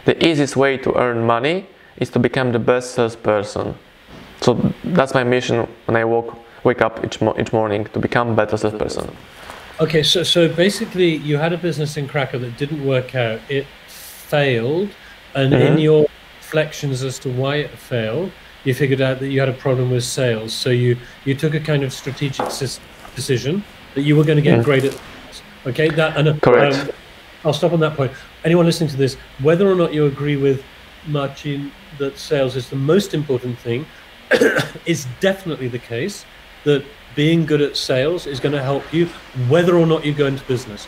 the easiest way to earn money is to become the best salesperson. So that's my mission when I wake up each morning, to become a better salesperson. Okay, so basically you had a business in Cracow that didn't work out. It failed, and in your reflections as to why it failed, you figured out that you had a problem with sales. So you took a kind of strategic decision that you were going to get great at. Okay, correct. I'll stop on that point. Anyone listening to this, whether or not you agree with Marcin that sales is the most important thing, it's definitely the case that being good at sales is going to help you whether or not you go into business.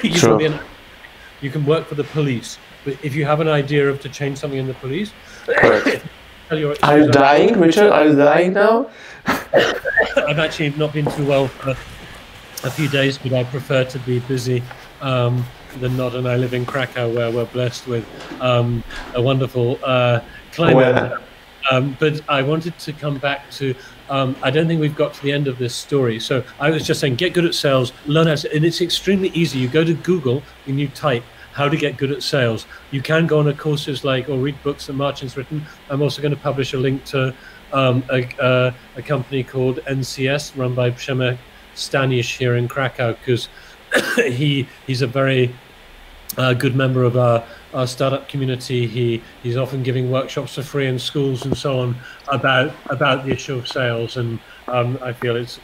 You can work for the police, but if you have an idea to change something in the police, are you dying, Richard? Are you dying now? I've actually not been too well for a few days, but I prefer to be busy than not, and I live in Cracow, where we're blessed with a wonderful climate. But I wanted to come back to, I don't think we've got to the end of this story. So I was just saying, get good at sales, learn how to, and it's extremely easy. You go to Google and you type how to get good at sales. You can go on courses or read books that Marcin's written. I'm also going to publish a link to a company called NCS, run by Przemek Stanisz here in Cracow, because he's a very good member of our startup community. He's often giving workshops for free in schools and so on about the issue of sales, and I feel it's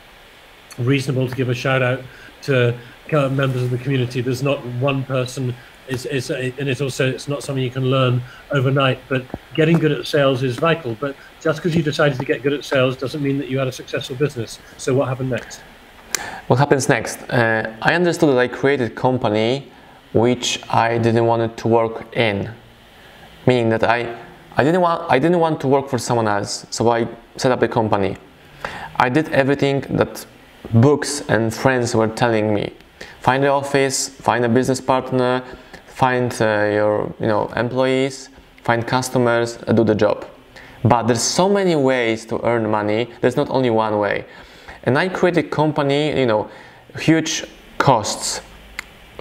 reasonable to give a shout out to members of the community. There's not one person, and it's not something you can learn overnight, but getting good at sales is vital. But just because you decided to get good at sales doesn't mean that you had a successful business. So what happened next? What happens next? I understood that I created a company which I didn't want it to work in, meaning that I didn't want to work for someone else. So I set up a company. I did everything that books and friends were telling me: find an office, find a business partner, find your employees, find customers, do the job. But there's so many ways to earn money. There's not only one way. And I created a company, huge costs,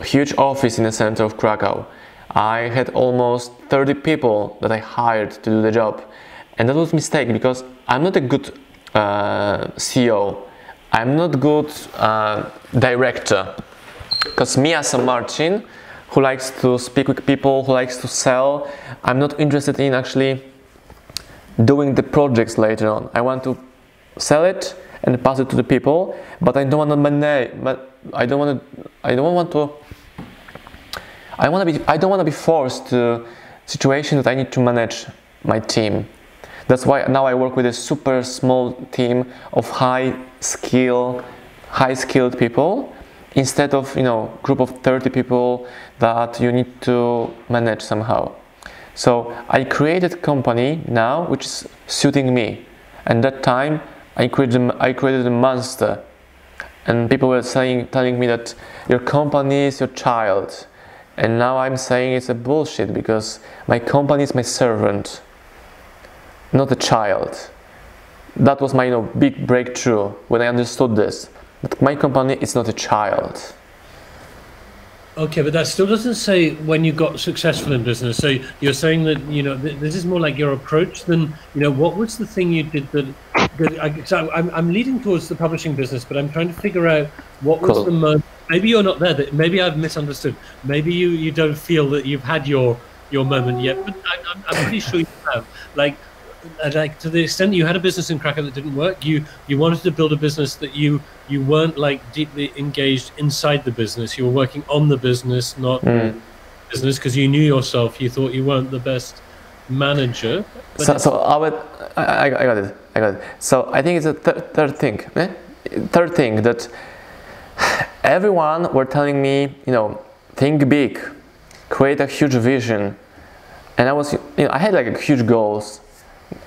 huge office in the center of Cracow. I had almost 30 people that I hired to do the job. And that was a mistake, because I'm not a good CEO. I'm not good director. Because me as a Marcin, who likes to speak with people, who likes to sell, I'm not interested in actually doing the projects later on. I want to sell it and pass it to the people, but I don't want to manage. But I don't want to be forced to situation that I need to manage my team. That's why now I work with a super small team of high skilled people, instead of group of 30 people that you need to manage somehow. So I created a company now which is suiting me. And that time I created a monster, and people were telling me that your company is your child. And now I'm saying it's a bullshit, because my company is my servant, not a child. That was my big breakthrough when I understood this, that my company is not a child. Okay, but that still doesn't say when you got successful in business. So you're saying that, you know, this is more like your approach than, you know, what was the thing you did I'm leading towards the publishing business, but I'm trying to figure out what was the moment. Maybe you're not there. That maybe I've misunderstood. Maybe you don't feel that you've had your moment yet, but I'm pretty sure you have. Like to the extent you had a business in Cracow that didn't work, you wanted to build a business that you weren't like deeply engaged inside the business. You were working on the business, not business, because you knew yourself. You thought you weren't the best manager. So I got it. So I think it's a third thing. Third thing that everyone were telling me, you know, think big, create a huge vision, and I was, you know, I had like huge goals,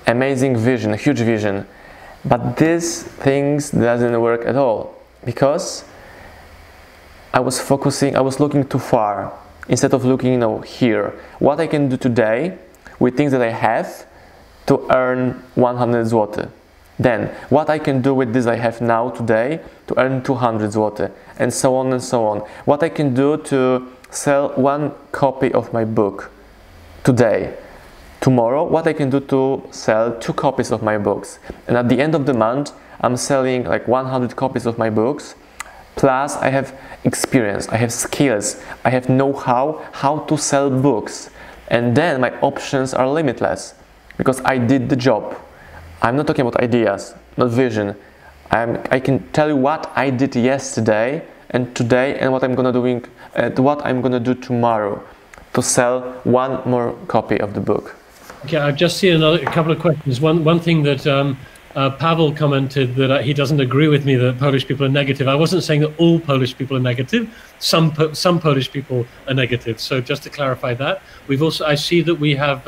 amazing vision, a huge vision, but these things doesn't work at all because I was looking too far instead of looking, you know, here. What I can do today with things that I have to earn 100 zloty. Then, what I can do with this I have now today to earn 200 zloty, and so on and so on. What I can do to sell 1 copy of my book today. Tomorrow, what I can do to sell 2 copies of my books. And at the end of the month, I'm selling like 100 copies of my books. Plus, I have experience, I have skills, I have know-how how to sell books. And then my options are limitless because I did the job. I'm not talking about ideas, not vision. I can tell you what I did yesterday and today and what I'm gonna do tomorrow to sell 1 more copy of the book. Okay, I've just seen a couple of questions. One thing that Pavel commented that he doesn't agree with me that Polish people are negative. I wasn't saying that all Polish people are negative. Some Polish people are negative. So just to clarify that, I see that we have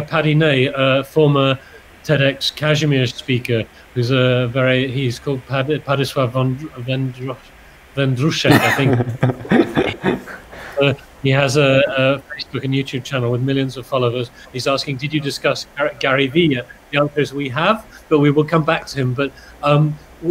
Paddy Ney, a former TEDx Kazimierz speaker, he's called Padysław Wędruszek, I think. He has a Facebook and YouTube channel with millions of followers. He's asking, did you discuss Gary Vee yet? The answer is we have, but we will come back to him. But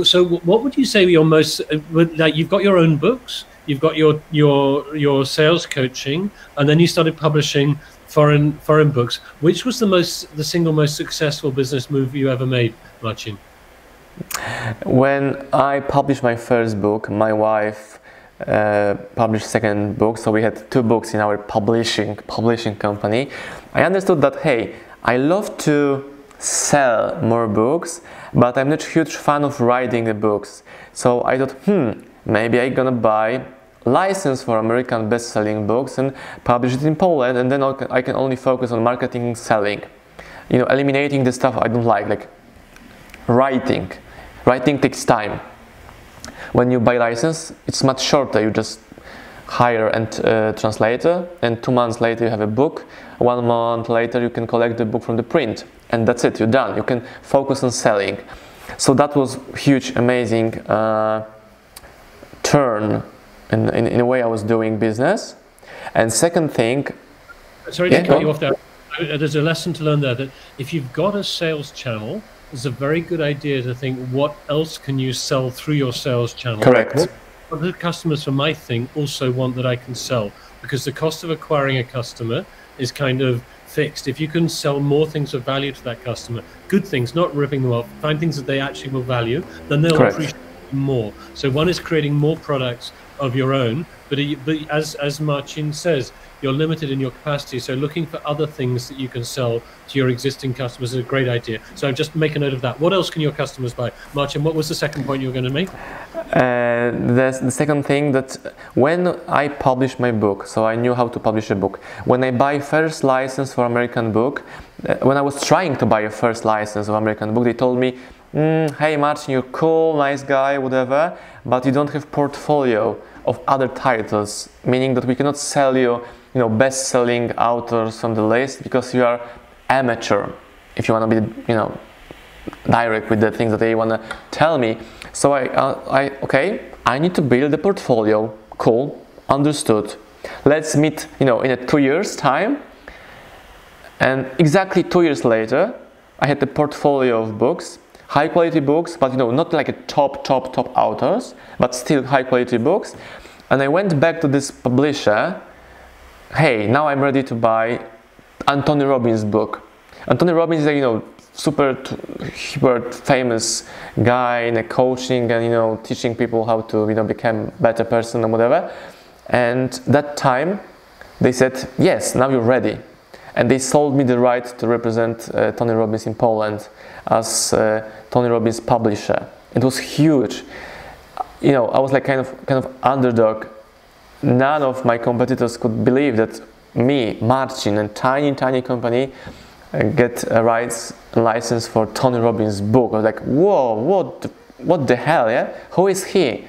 so what would you say your most, like you've got your own books, you've got your sales coaching, and then you started publishing foreign books. Which was the single most successful business move you ever made, Marcin? When I published my first book, my wife published second book, so we had 2 books in our publishing company. I understood that, hey, I love to sell more books, but I'm not a huge fan of writing the books. So I thought, maybe I'm gonna buy license for American best-selling books and publish it in Poland, and then I can only focus on marketing and selling. You know, eliminating the stuff I don't like writing. Writing takes time. When you buy license, it's much shorter. You just hire a translator, and 2 months later you have a book. 1 month later you can collect the book from the print, and that's it. You're done. You can focus on selling. So that was huge, amazing turn in a way I was doing business. And second thing, sorry to cut you off there. There's a lesson to learn there, that if you've got a sales channel, it's a very good idea to think, what else can you sell through your sales channel? Correct. What the customers for my thing also want that I can sell, because the cost of acquiring a customer is kind of fixed. If you can sell more things of value to that customer, good things, not ripping them off, find things that they actually will value, then they'll appreciate more. So one is creating more products of your own, but as Marcin says, you're limited in your capacity, so looking for other things that you can sell to your existing customers is a great idea. So just make a note of that. What else can your customers buy? Marcin, what was the second point you were going to make? The second thing, that when I published my book, so I knew how to publish a book. When I buy first license for American book, when I was trying to buy a first license of American book, they told me, hey Marcin, you're cool, nice guy, whatever, but you don't have portfolio of other titles, meaning that we cannot sell you, best-selling authors from the list because you are amateur. If you want to be, direct with the things that they want to tell me. So okay, I need to build a portfolio. Cool, understood. Let's meet, in a 2 years time. And exactly 2 years later, I had a portfolio of books, high quality books, but not like a top authors, but still high quality books. And I went back to this publisher. Hey, now I'm ready to buy Anthony Robbins' book. Anthony Robbins is a super famous guy in coaching and teaching people how to become better person and whatever. And that time they said, yes, now you're ready. And they sold me the right to represent Tony Robbins in Poland as Tony Robbins' publisher. It was huge. I was like kind of underdog. None of my competitors could believe that me, Marcin, a tiny company, get a rights license for Tony Robbins' book. I was like, whoa, what the hell, yeah? Who is he?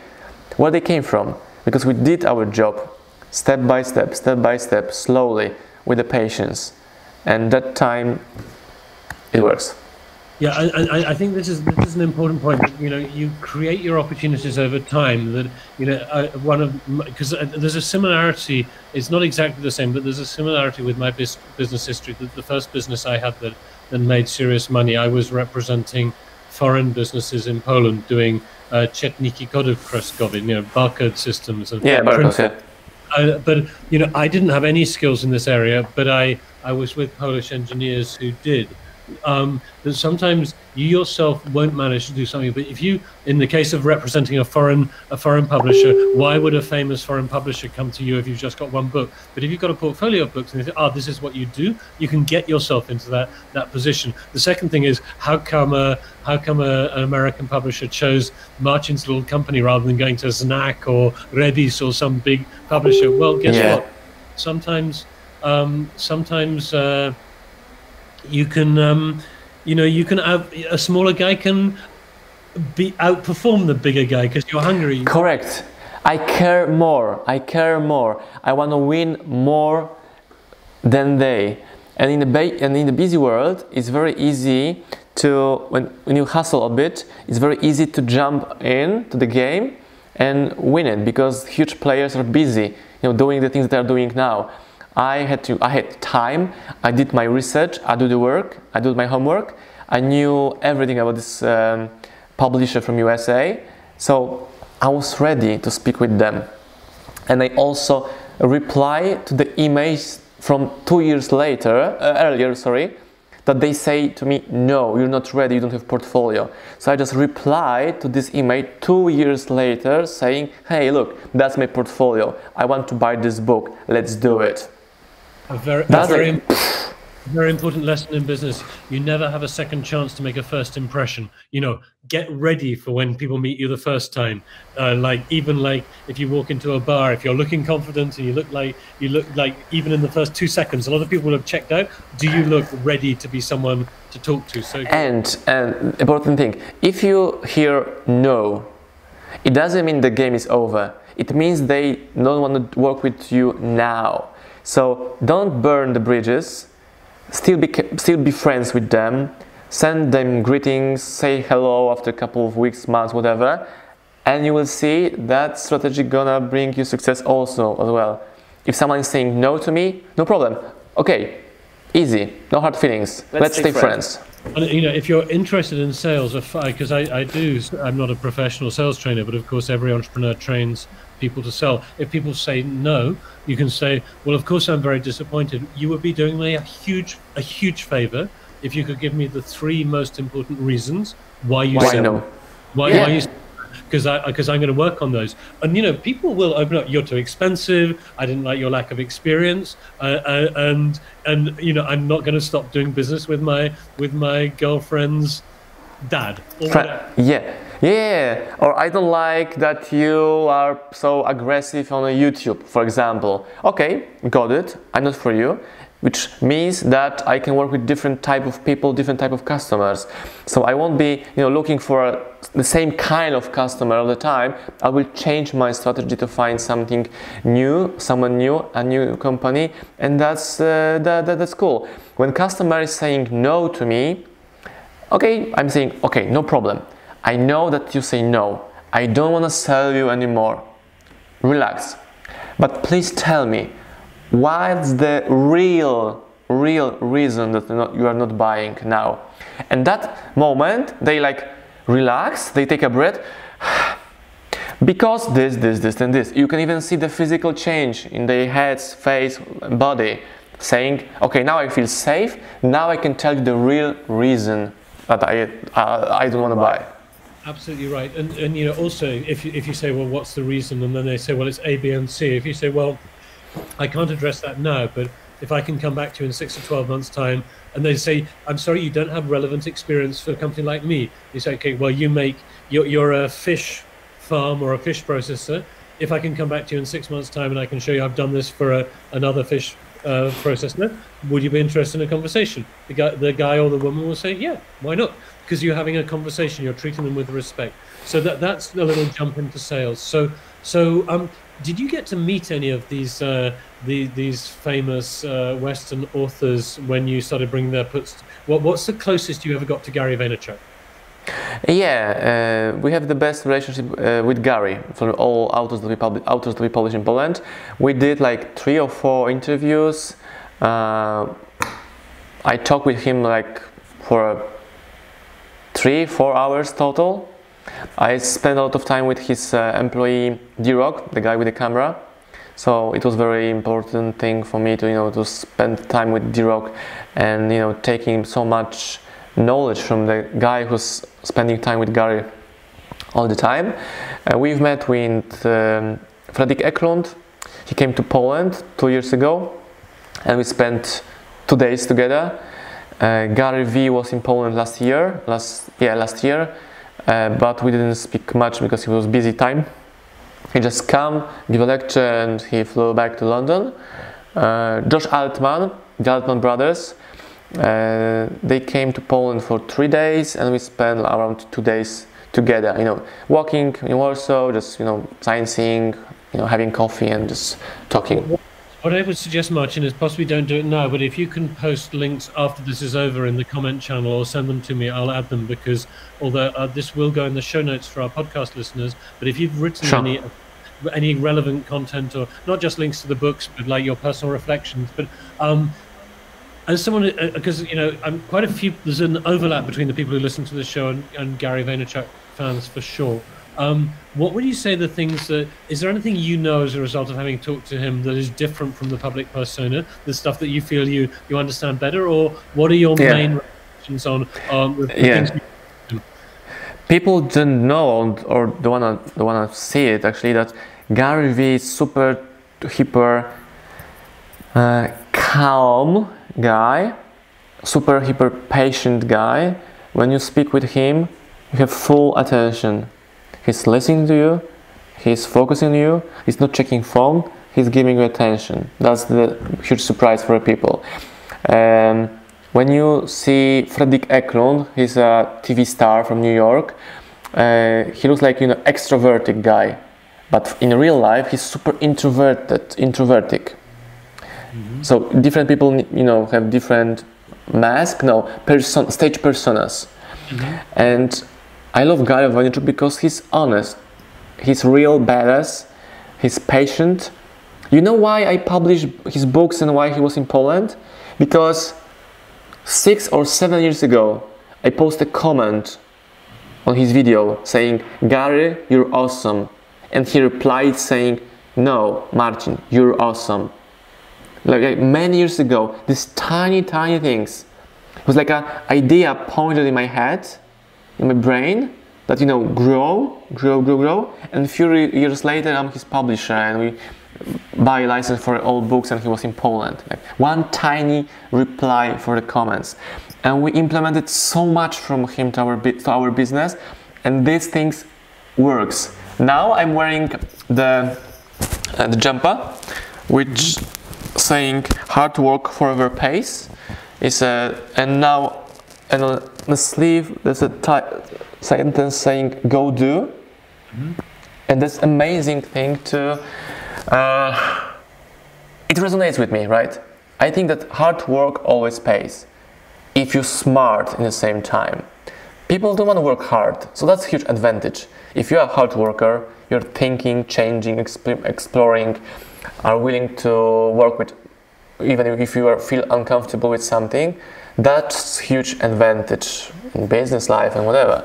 Where they came from? Because we did our job, step by step, slowly, with the patience. And that time, it works. Yeah, I think this is an important point. That, you create your opportunities over time. That because there's a similarity. It's not exactly the same, but there's a similarity with my business history. The first business I had that made serious money, I was representing foreign businesses in Poland doing czytniki kodów kreskowych, barcode systems and barcodes. Yeah. But I didn't have any skills in this area, but I was with Polish engineers who did. That sometimes you yourself won't manage to do something, but if you, in the case of representing a foreign publisher, why would a famous foreign publisher come to you if you've just got one book? But if you've got a portfolio of books and they say, this is what you do, you can get yourself into that position. The second thing is, how come an American publisher chose Marcin's little company rather than going to Znak or Redis or some big publisher? Well, guess what? Sometimes you can, a smaller guy can outperform the bigger guy because you're hungry. Correct. I care more. I want to win more than they. And in the busy world, it's very easy to, when you hustle a bit, it's very easy to jump in to the game and win it because huge players are busy, doing the things they are doing now. I had time, I did my research, I do the work, I do my homework, I knew everything about this publisher from USA, so I was ready to speak with them. And I also reply to the emails from 2 years earlier, that they say to me, no, you're not ready, you don't have portfolio. So I just reply to this email 2 years later saying, hey, look, that's my portfolio, I want to buy this book, let's do it. A very important lesson in business. You never have a second chance to make a first impression. Get ready for when people meet you the first time. Even if you walk into a bar, if you're looking confident and you look like even in the first 2 seconds, a lot of people will have checked out. Do you look ready to be someone to talk to? So and important thing, if you hear no, it doesn't mean the game is over. It means they don't want to work with you now. So don't burn the bridges, still be friends with them, send them greetings, say hello after a couple of weeks, months, whatever, and you will see that strategy gonna bring you success also as well. If someone is saying no to me, no problem. Okay, easy, no hard feelings. Let's stay friends. And, if you're interested in sales, because I'm not a professional sales trainer, but of course every entrepreneur trains people to sell. If people say no, you can say, well, of course I'm very disappointed. You would be doing me a huge favor if you could give me the 3 most important reasons why you say no. Why you? Because I'm going to work on those. And people will open up. You're too expensive. I didn't like your lack of experience. And I'm not going to stop doing business with my girlfriend's dad. Yeah, or I don't like that you are so aggressive on YouTube, for example. Okay, got it, I'm not for you, which means that I can work with different type of people, different type of customers. So I won't be looking for the same kind of customer all the time. I will change my strategy to find something new, someone new, a new company, and that's cool. When customer is saying no to me, okay, I'm saying, okay, no problem. I know that you say no. I don't want to sell you anymore. Relax. But please tell me, what's the real reason that you are not buying now? And that moment, they relax, they take a breath. Because this, and this. You can even see the physical change in their heads, face, body, saying, okay, now I feel safe, now I can tell you the real reason that I don't want to buy. Absolutely right. And you know, also, if you say, well, what's the reason? And then they say, well, it's A, B, and C. If you say, well, I can't address that now, but if I can come back to you in 6 to 12 months' time, and they say, I'm sorry, you don't have relevant experience for a company like me. You say, okay, well, you're a fish farm or a fish processor. If I can come back to you in 6 months' time and I can show you I've done this for another fish processor, would you be interested in a conversation? The guy or the woman will say, yeah, why not? Because you're having a conversation, you're treating them with respect. So that's a little jump into sales. So did you get to meet any of these famous Western authors when you started bringing their puts? What's the closest you ever got to Gary Vaynerchuk? Yeah, we have the best relationship with Gary for all authors that we publish in Poland. We did like 3 or 4 interviews. I talked with him like for 3-4 hours total. I spent a lot of time with his employee D-Rock, the guy with the camera. So it was very important thing for me to to spend time with D-Rock and taking so much knowledge from the guy who's spending time with Gary all the time. We've met with Fredrik Eklund. He came to Poland 2 years ago and we spent 2 days together. Gary V was in Poland last year, but we didn't speak much because he was busy time. He just came, give a lecture, and he flew back to London. Josh Altman, the Altman brothers, they came to Poland for 3 days, and we spent around 2 days together. Walking in Warsaw, just sightseeing, having coffee and just talking. What I would suggest, Marcin, is possibly don't do it now, but if you can post links after this is over in the comment channel or send them to me, I'll add them, because although this will go in the show notes for our podcast listeners, but if you've written any relevant content, or not just links to the books, but like your personal reflections, but as someone, because I'm quite a few, there's an overlap between the people who listen to this show and Gary Vaynerchuk fans for sure. What would you say the things is there anything as a result of having talked to him that is different from the public persona, the stuff that you feel you understand better, or what are your main reflections on the things you do? People didn't know or don't wanna see it actually, that Gary V is super hyper calm guy, super hyper patient guy. When you speak with him, you have full attention. He's listening to you, he's focusing on you, he's not checking phone, he's giving you attention. That's the huge surprise for people. When you see Fredrik Eklund, he's a TV star from New York. He looks like extroverted guy, but in real life he's super introvertic. Mm-hmm. So different people have different stage personas. Mm-hmm. And I love Gary Vaynerchuk because he's honest, he's real badass, he's patient. You know why I published his books and why he was in Poland? Because 6 or 7 years ago, I posted a comment on his video saying, Gary, you're awesome. And he replied saying, no, Marcin, you're awesome. Like many years ago, these tiny things. It was like an idea pointed in my head, in my brain, that grow, and a few years later I'm his publisher and we buy a license for all books and he was in Poland. Like one tiny reply for the comments, and we implemented so much from him to our business, and these things works. Now I'm wearing the jumper, which saying hard work forever pays. And now and on the sleeve there's a sentence saying go do. Mm-hmm. And that's amazing thing to it resonates with me, right? I think that hard work always pays if you're smart in the same time. People don't want to work hard, so that's a huge advantage. If you're a hard worker, you're thinking, changing, exploring, are willing to work with, even if you feel uncomfortable with something, that's huge advantage in business life and whatever.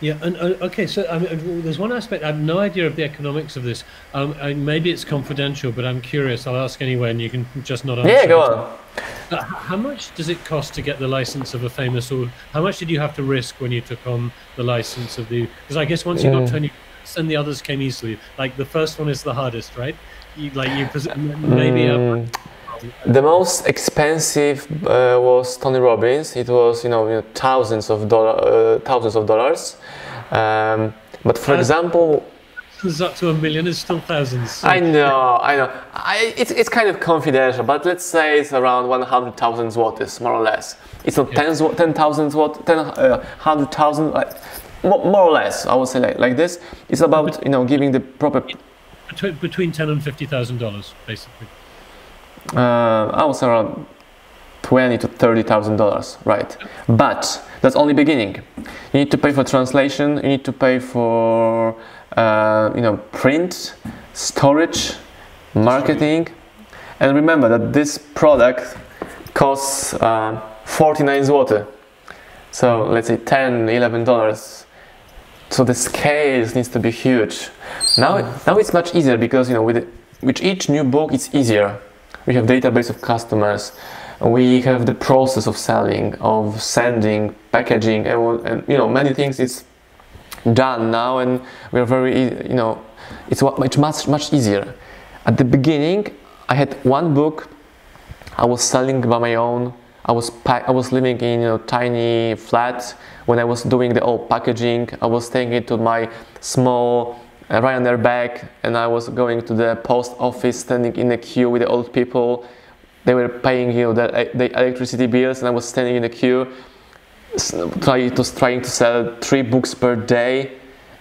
Yeah, and okay, so I mean, there's one aspect I have no idea of the economics of this. Maybe it's confidential, but I'm curious. I'll ask anyway, and you can just not answer. Yeah, go on. How much does it cost to get the license of a famous, or how much did you have to risk when you took on the license of the? Because I guess once you got 20, and the others came easily. Like the first one is the hardest, right? Maybe. The most expensive was Tony Robbins. It was, thousands of dollars. But for example, up to $1 million is still thousands. So. I know. It's kind of confidential, but let's say it's around 100,000 zlotys, more or less. It's not 10,000 zlotys, 100,000, more or less. I would say like this. It's about giving the proper between $10,000 and $50,000, basically. I was around $20,000 to $30,000, right? But that's only beginning. You need to pay for translation. You need to pay for print, storage, marketing, and remember that this product costs 49 zloty. So let's say $10, $11. So the scale needs to be huge. Now it's much easier because with each new book it's easier. We have database of customers. We have the process of selling, of sending, packaging, and many things. It's done now, and we are very it's much easier. At the beginning, I had one book. I was selling by my own. I was living in a tiny flat. When I was doing the old packaging, I was taking it to my small Ryanair bag, and I was going to the post office, standing in a queue with the old people. They were paying the electricity bills, and I was standing in the queue, trying to sell 3 books per day.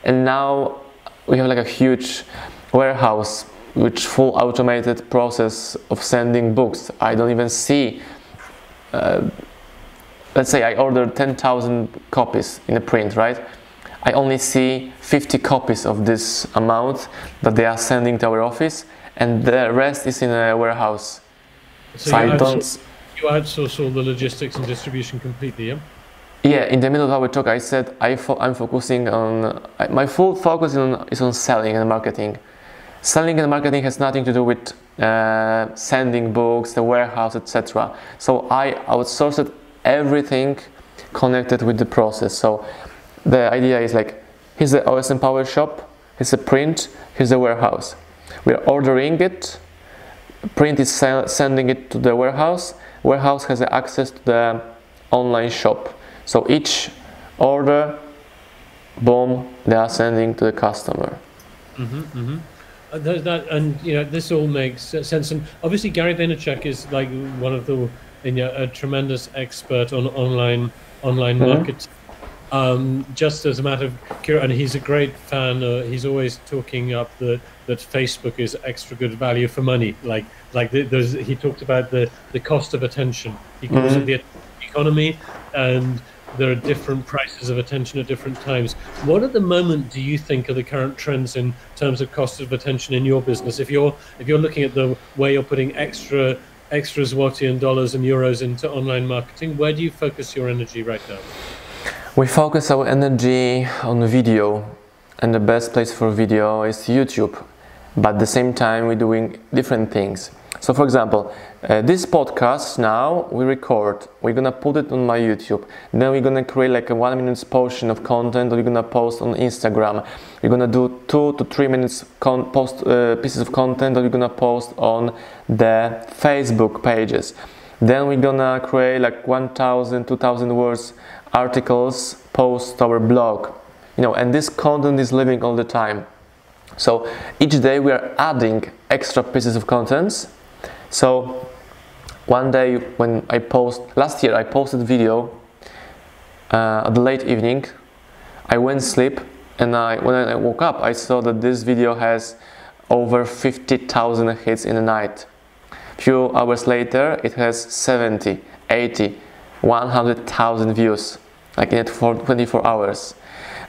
And now we have like a huge warehouse with full automated process of sending books. I don't even see. Let's say I ordered 10,000 copies in a print, right? I only see 50 copies of this amount that they are sending to our office, and the rest is in a warehouse. So you outsource all the logistics and distribution completely, yeah? Yeah, in the middle of our talk I said I'm focusing on, my full focus is on selling and marketing. Selling and marketing has nothing to do with sending books, the warehouse, etc. So I outsourced everything connected with the process. So the idea is like, here's the OSMpower shop, here's the print, here's the warehouse. We are ordering it, print is sending it to the warehouse, warehouse has access to the online shop. So each order, boom, they are sending to the customer. This all makes sense. And obviously Gary Vaynerchuk is like one of a tremendous expert on online marketing. Just as a matter of curiosity, and he's a great fan. He's always talking up that Facebook is extra good value for money. He talked about the cost of attention. He calls it the economy, and there are different prices of attention at different times. What at the moment do you think are the current trends in terms of cost of attention in your business? If you're looking at the way you're putting extra zloty and dollars and euros into online marketing, where do you focus your energy right now? We focus our energy on video, and the best place for video is YouTube. But at the same time, we're doing different things. So for example, this podcast now we record, we're gonna put it on my YouTube, then we're gonna create like a 1 minute portion of content that we're gonna post on Instagram. We're gonna do 2 to 3 minutes pieces of content that we're gonna post on the Facebook pages. Then we're gonna create like 1,000, 2,000 words articles, post our blog, and this content is living all the time. So each day we are adding extra pieces of contents. So one day when last year I posted video at the late evening. I went to sleep, and when I woke up I saw that this video has over 50,000 hits in a night. Few hours later it has 70, 80, 100,000 views, like in 24 hours.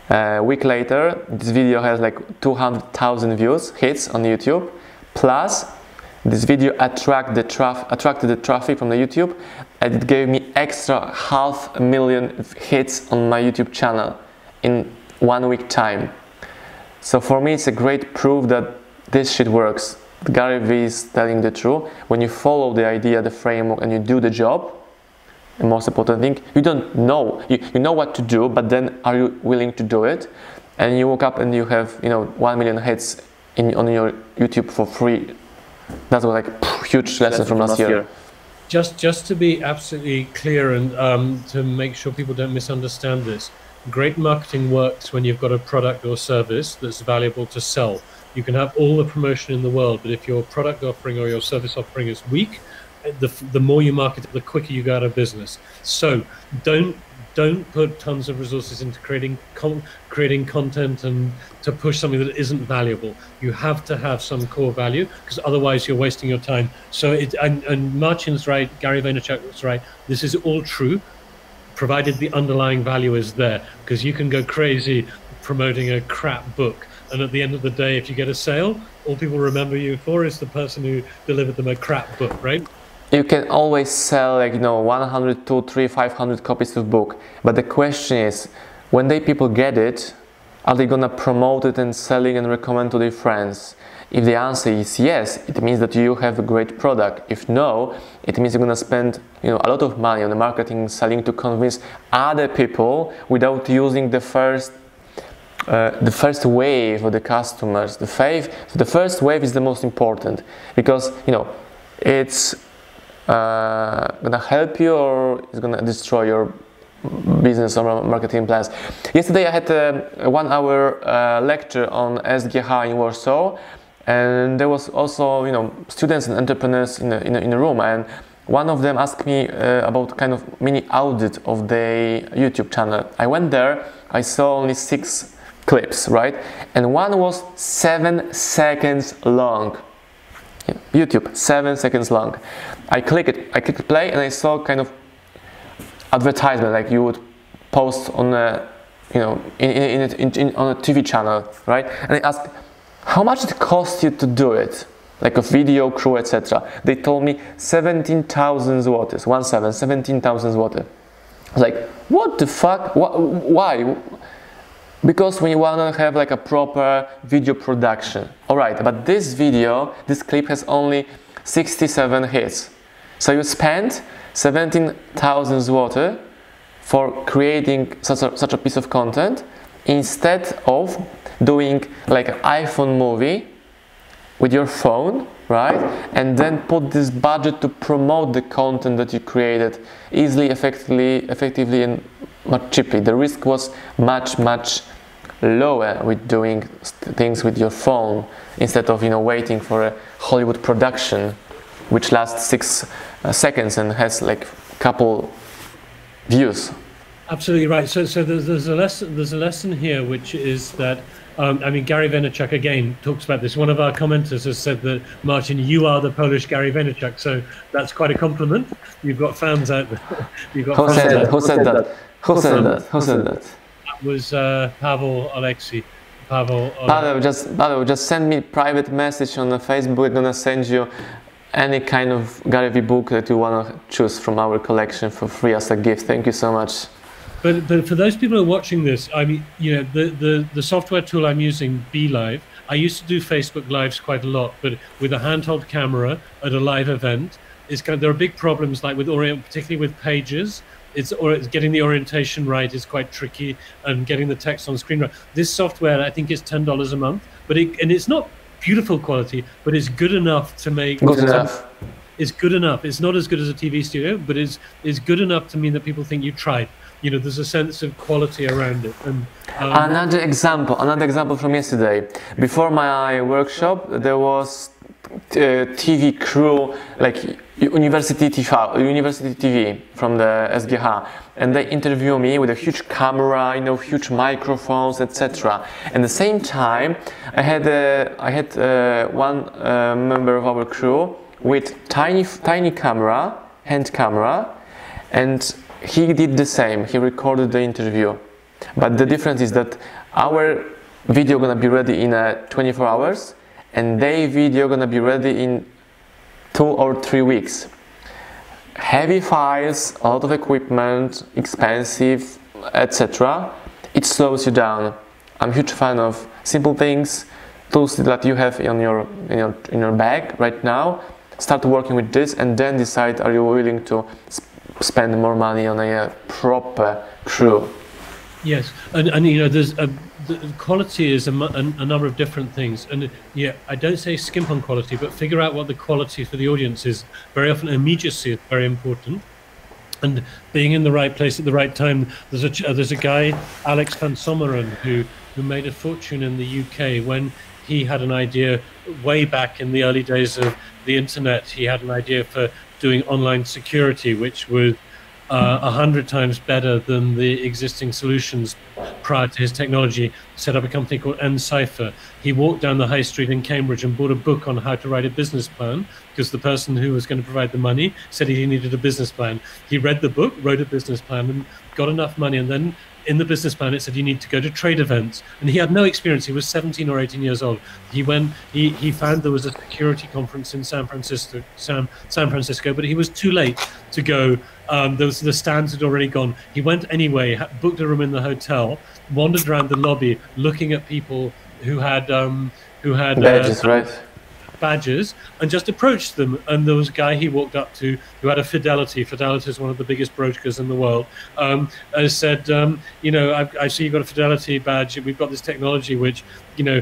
A week later this video has like 200,000 hits on YouTube, plus this video attracted the traffic from the YouTube, and it gave me extra 500,000 hits on my YouTube channel in 1 week time. So for me, it's a great proof that this shit works. Gary Vee is telling the truth. When you follow the idea, the framework, and you do the job, the most important thing, you don't know, you know what to do, but then are you willing to do it? And you woke up and you have, 1 million hits on your YouTube for free. That was like huge lesson from last year. Just to be absolutely clear and to make sure people don't misunderstand this, great marketing works when you've got a product or service that's valuable to sell. You can have all the promotion in the world, but if your product offering or your service offering is weak, the more you market it, the quicker you go out of business. So don't put tons of resources into creating content and to push something that isn't valuable. You have to have some core value, because otherwise you're wasting your time. So and Marcin's right, Gary Vaynerchuk was right. This is all true, provided the underlying value is there, because you can go crazy promoting a crap book, and at the end of the day, if you get a sale, all people remember you for is the person who delivered them a crap book, right? You can always sell 100, 200, 300, 500 copies of book, but the question is, when people get it, are they gonna promote it and sell it and recommend to their friends? If the answer is yes, it means that you have a great product. If no, it means you're gonna spend a lot of money on the marketing and selling to convince other people without using the first wave of the customers. The first wave is the most important, because it's gonna help you or it's gonna destroy your business or marketing plans. Yesterday I had a 1 hour lecture on SGH in Warsaw, and there was also students and entrepreneurs in the room, and one of them asked me about kind of mini audit of the YouTube channel. I went there, I saw only 6 clips, right? And one was 7 seconds long. YouTube, 7 seconds long. I clicked play, and I saw kind of advertisement like you would post on a on a TV channel, right? And I asked, how much it cost you to do it, like a video crew, etc. They told me 17,000 zlotys, 17,000 zlotys. I was like, what the fuck? Why? Because when you want to have like a proper video production. Alright, but this clip has only 67 hits. So you spent 17,000 zloty for creating such a piece of content, instead of doing like an iPhone movie with your phone, right? And then put this budget to promote the content that you created easily, effectively and much cheaply. The risk was much lower with doing things with your phone, instead of waiting for a Hollywood production which lasts 6 seconds and has like couple views. Absolutely right. So there's a lesson here, which is that Gary Vaynerchuk again talks about this. One of our commenters has said that, Marcin, you are the Polish Gary Vaynerchuk, so that's quite a compliment. You've got fans out there. Who said that? Who said that? That was Pavel Alexei. Pavel, just send me private message on the Facebook. We're gonna send you any kind of Gary Vee book that you wanna choose from our collection for free as a gift. Thank you so much. But for those people who are watching this, the software tool I'm using, BeLive, I used to do Facebook Lives quite a lot, but with a handheld camera at a live event, there are big problems, like particularly with pages. It's getting the orientation right is quite tricky, and getting the text on screen right. This software, I think, is $10 a month, but it's not beautiful quality, but it's good enough to make. Good enough. It's good enough. It's not as good as a TV studio, but it's good enough to mean that people think you tried. There's a sense of quality around it. And another example from yesterday. Before my workshop, there was TV crew, like University TV from the SGH, and they interview me with a huge camera, huge microphones, etc. At the same time, I had one member of our crew with tiny camera, hand camera, and he did the same. He recorded the interview, but the difference is that our video gonna be ready in 24 hours, and their video gonna be ready in 2 or 3 weeks. Heavy files, a lot of equipment, expensive, etc. It slows you down. I'm a huge fan of simple things, tools that you have in your bag right now. Start working with this and then decide, are you willing to spend more money on a proper crew? Yes, and you know, there's the quality is a number of different things, and yeah, I don't say skimp on quality, but figure out what the quality for the audience is. Very often, immediacy is very important, and being in the right place at the right time. There's a guy, Alex van Sommeren, who made a fortune in the UK when he had an idea way back in the early days of the internet. He had an idea for doing online security, which was 100 times better than the existing solutions prior to his technology. Set up a company called Encipher. He walked down the high street in Cambridge and bought a book on how to write a business plan, because the person who was going to provide the money said he needed a business plan. He read the book, wrote a business plan, and got enough money, and then in the business plan it said you need to go to trade events, and he had no experience. He was 17 or 18 years old. He found there was a security conference in San Francisco, but he was too late to go. The stands had already gone. He went anyway, booked a room in the hotel, wandered around the lobby looking at people who had badges, right? Badges, and just approached them. And there was a guy he walked up to who had a Fidelity. Fidelity is one of the biggest brokers in the world. And said, you know, I see you've got a Fidelity badge. We've got this technology which, you know,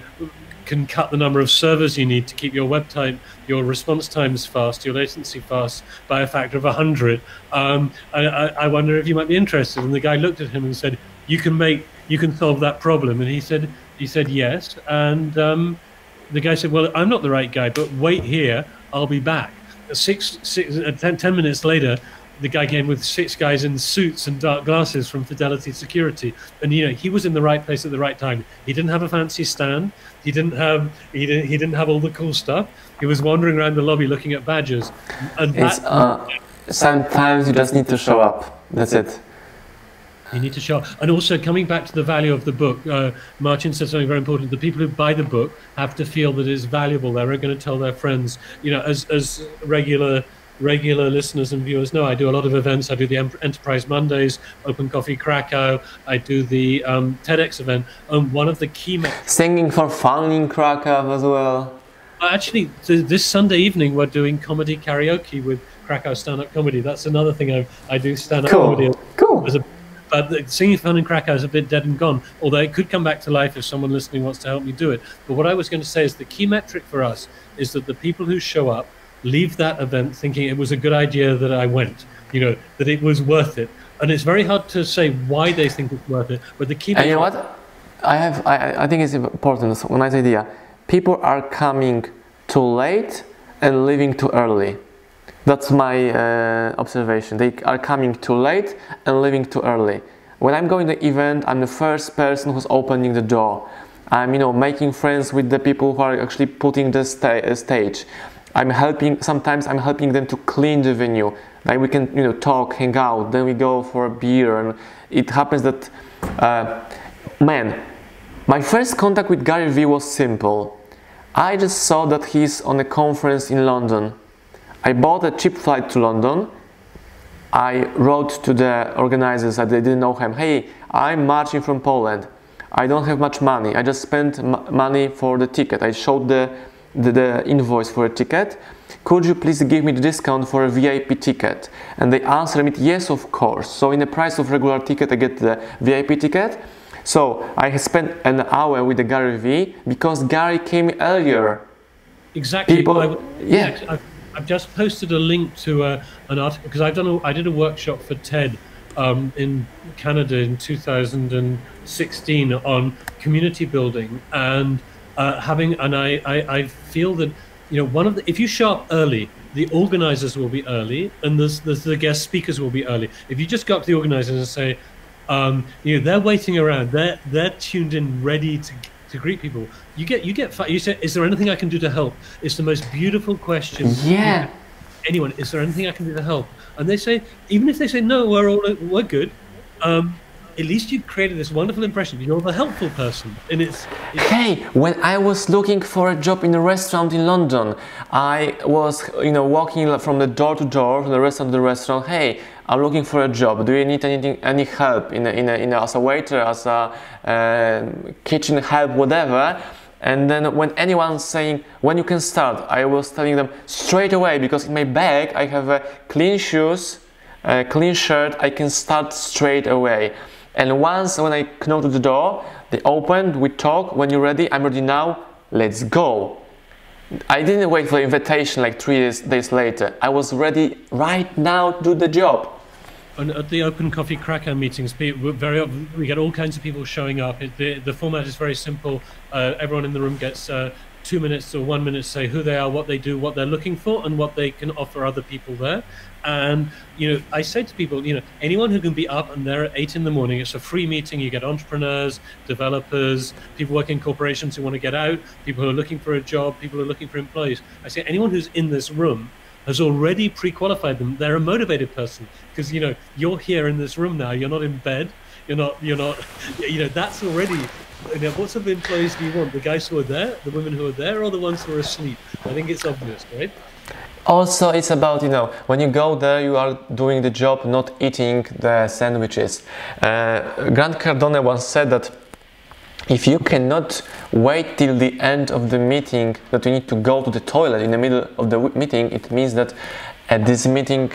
can cut the number of servers you need to keep your web time, your response times fast, your latency fast by a factor of 100. I wonder if you might be interested. And the guy looked at him and said, you can solve that problem. And he said yes. And the guy said, well, I'm not the right guy, but wait here, I'll be back. 10 minutes later, the guy came with 6 guys in suits and dark glasses from Fidelity Security, and you know, he was in the right place at the right time. He didn't have a fancy stand. He didn't have all the cool stuff. He was wandering around the lobby looking at badges. And sometimes you just need to show up. That's it. You need to show up. And also, coming back to the value of the book, Marcin said something very important. The people who buy the book have to feel that it's valuable. They're going to tell their friends. You know, as regular listeners and viewers know, I do a lot of events. I do the Enterprise Mondays, Open Coffee Cracow. I do the TEDx event. And one of the key singing for fun in Cracow as well. Actually, this Sunday evening we're doing comedy karaoke with Cracow stand-up comedy. That's another thing I do, stand-up comedy. Cool. But the singing fun in Cracow is a bit dead and gone, although it could come back to life if someone listening wants to help me do it. But what I was going to say is the key metric for us is that the people who show up leave that event thinking it was a good idea that I went, you know, that it was worth it. And it's very hard to say why they think it's worth it, but the key metric... And you know what? I think it's important, one nice idea. People are coming too late and leaving too early. That's my observation. They are coming too late and leaving too early. When I'm going to the event, I'm the first person who's opening the door. I'm, you know, making friends with the people who are actually putting the stage. Sometimes I'm helping them to clean the venue. Like we can, you know, talk, hang out, then we go for a beer, and it happens that, man, my first contact with Gary Vee was simple. I just saw that he's on a conference in London. I bought a cheap flight to London. I wrote to the organizers that they didn't know him. Hey, I'm Marcin from Poland. I don't have much money. I just spent money for the ticket. I showed the invoice for a ticket. Could you please give me the discount for a VIP ticket? And they answered me, yes, of course. So in the price of regular ticket, I get the VIP ticket. So I spent an hour with the Gary Vee because Gary came earlier. Exactly. I've just posted a link to an article because I did a workshop for TED in Canada in 2016 on community building and I feel that, you know, if you show up early, the organizers will be early and the guest speakers will be early. If you just go up to the organizers and say, you know, they're waiting around, they're tuned in, ready to greet people. You say, is there anything I can do to help? It's the most beautiful question. Yeah. Anyone, is there anything I can do to help? And they say, even if they say no, we're good. at least you created this wonderful impression. You're the helpful person, and it's hey, when I was looking for a job in a restaurant in London, I was, walking from the door to door, from the restaurant to the restaurant. Hey, I'm looking for a job. Do you need any help as a waiter, as a kitchen help, whatever? And then when anyone's saying when you can start, I was telling them straight away, because in my bag I have clean shoes, clean shirt. I can start straight away. And once when I knocked at the door, they opened, we talk. When you're ready, I'm ready now. Let's go. I didn't wait for the invitation like 3 days later. I was ready right now to do the job. And at the Open Coffee Cracow meetings, very often we get all kinds of people showing up. The format is very simple. Everyone in the room gets 2 minutes or 1 minute to say who they are, what they do, what they're looking for, and what they can offer other people there. And I say to people, anyone who can be up and there at 8 in the morning, it's a free meeting. You get entrepreneurs, developers, people working in corporations who want to get out, people who are looking for a job, people who are looking for employees. I say anyone who's in this room has already pre-qualified them. They're a motivated person, because you're here in this room now. You're not in bed. You're not. That's already. What sort of employees do you want? The guys who are there, the women who are there, or the ones who are asleep? I think it's obvious, right? Also, it's about, when you go there, you are doing the job, not eating the sandwiches. Grant Cardone once said that if you cannot wait till the end of the meeting, that you need to go to the toilet in the middle of the meeting, it means that this meeting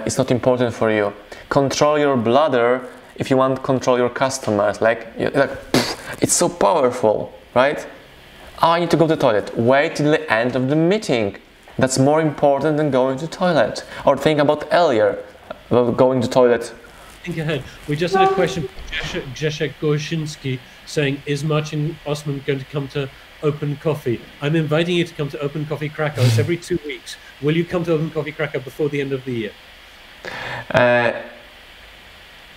is not important for you. Control your bladder if you want to control your customers. It's so powerful, right? Oh, I need to go to the toilet. Wait till the end of the meeting. That's more important than going to the toilet. Or think about earlier, about going to the toilet. Think ahead. We just had a question from Grzesiek Gorszynski saying, is Marcin Osman going to come to Open Coffee? I'm inviting you to come to Open Coffee Cracow. It's every 2 weeks. Will you come to Open Coffee Cracow before the end of the year?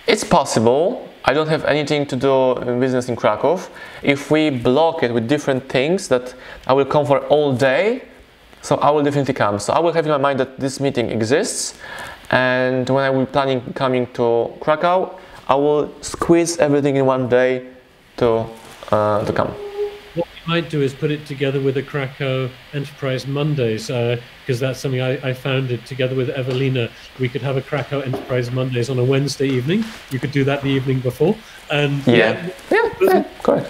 It's possible. I don't have anything to do in business in Krakow. If we block it with different things, that I will come for all day, so I will definitely come. So I will have in my mind that this meeting exists, and when I will planning coming to Krakow, I will squeeze everything in one day to come. What we might do is put it together with the Cracow Enterprise Mondays, because that's something I founded together with Evelina. We could have a Cracow Enterprise Mondays on a Wednesday evening. You could do that the evening before. And yeah, correct.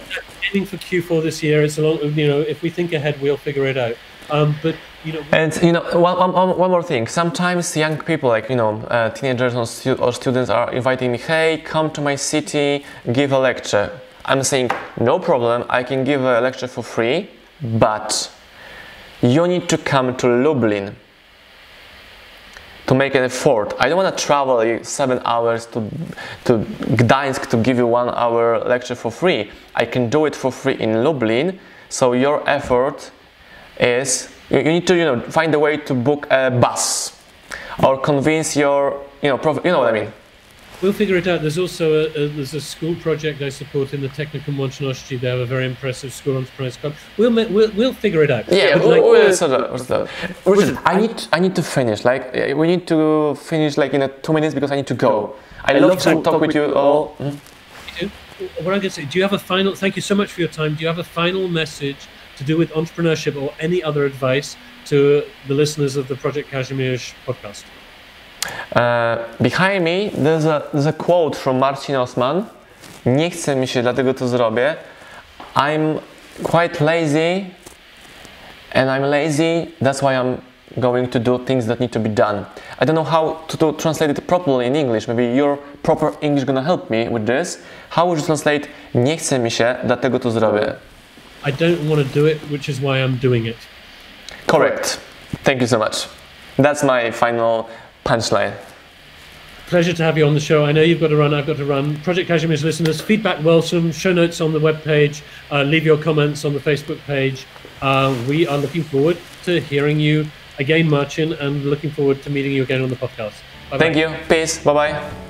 Aiming for Q4 this year. It's a long, if we think ahead, we'll figure it out. But one more thing. Sometimes young people, teenagers or students, are inviting me. Hey, come to my city, give a lecture. I'm saying no problem. I can give a lecture for free, but you need to come to Lublin to make an effort. I don't want to travel 7 hours to Gdańsk to give you 1 hour lecture for free. I can do it for free in Lublin. So your effort is you need to find a way to book a bus or convince your what I mean. We'll figure it out. There's also there's a school project I support in the Technikum Łączności. They have a very impressive school entrepreneurs club. We'll figure it out. Yeah, we'll sort of. Richard, I need to finish. We need to finish in 2 minutes because I need to go. I love to talk with you all. What I'm going to say, do you have a final? Thank you so much for your time. Do you have a final message to do with entrepreneurship or any other advice to the listeners of the Project Kazimierz podcast? Behind me there's a quote from Marcin Osman. Nie chce mi się, dlatego to zrobię. I'm quite lazy, and I'm lazy, that's why I'm going to do things that need to be done. I don't know how to translate it properly in English. Maybe your proper English gonna help me with this. How would you translate nie chce mi się, dlatego to zrobię? I don't want to do it, which is why I'm doing it. Correct. Thank you so much. That's my final punchline. Pleasure to have you on the show. I know you've got to run, I've got to run. Project Kazimierz listeners, feedback welcome, show notes on the webpage, leave your comments on the Facebook page. We are looking forward to hearing you again, Marcin, and looking forward to meeting you again on the podcast. Bye-bye. Thank you. Peace. Bye-bye.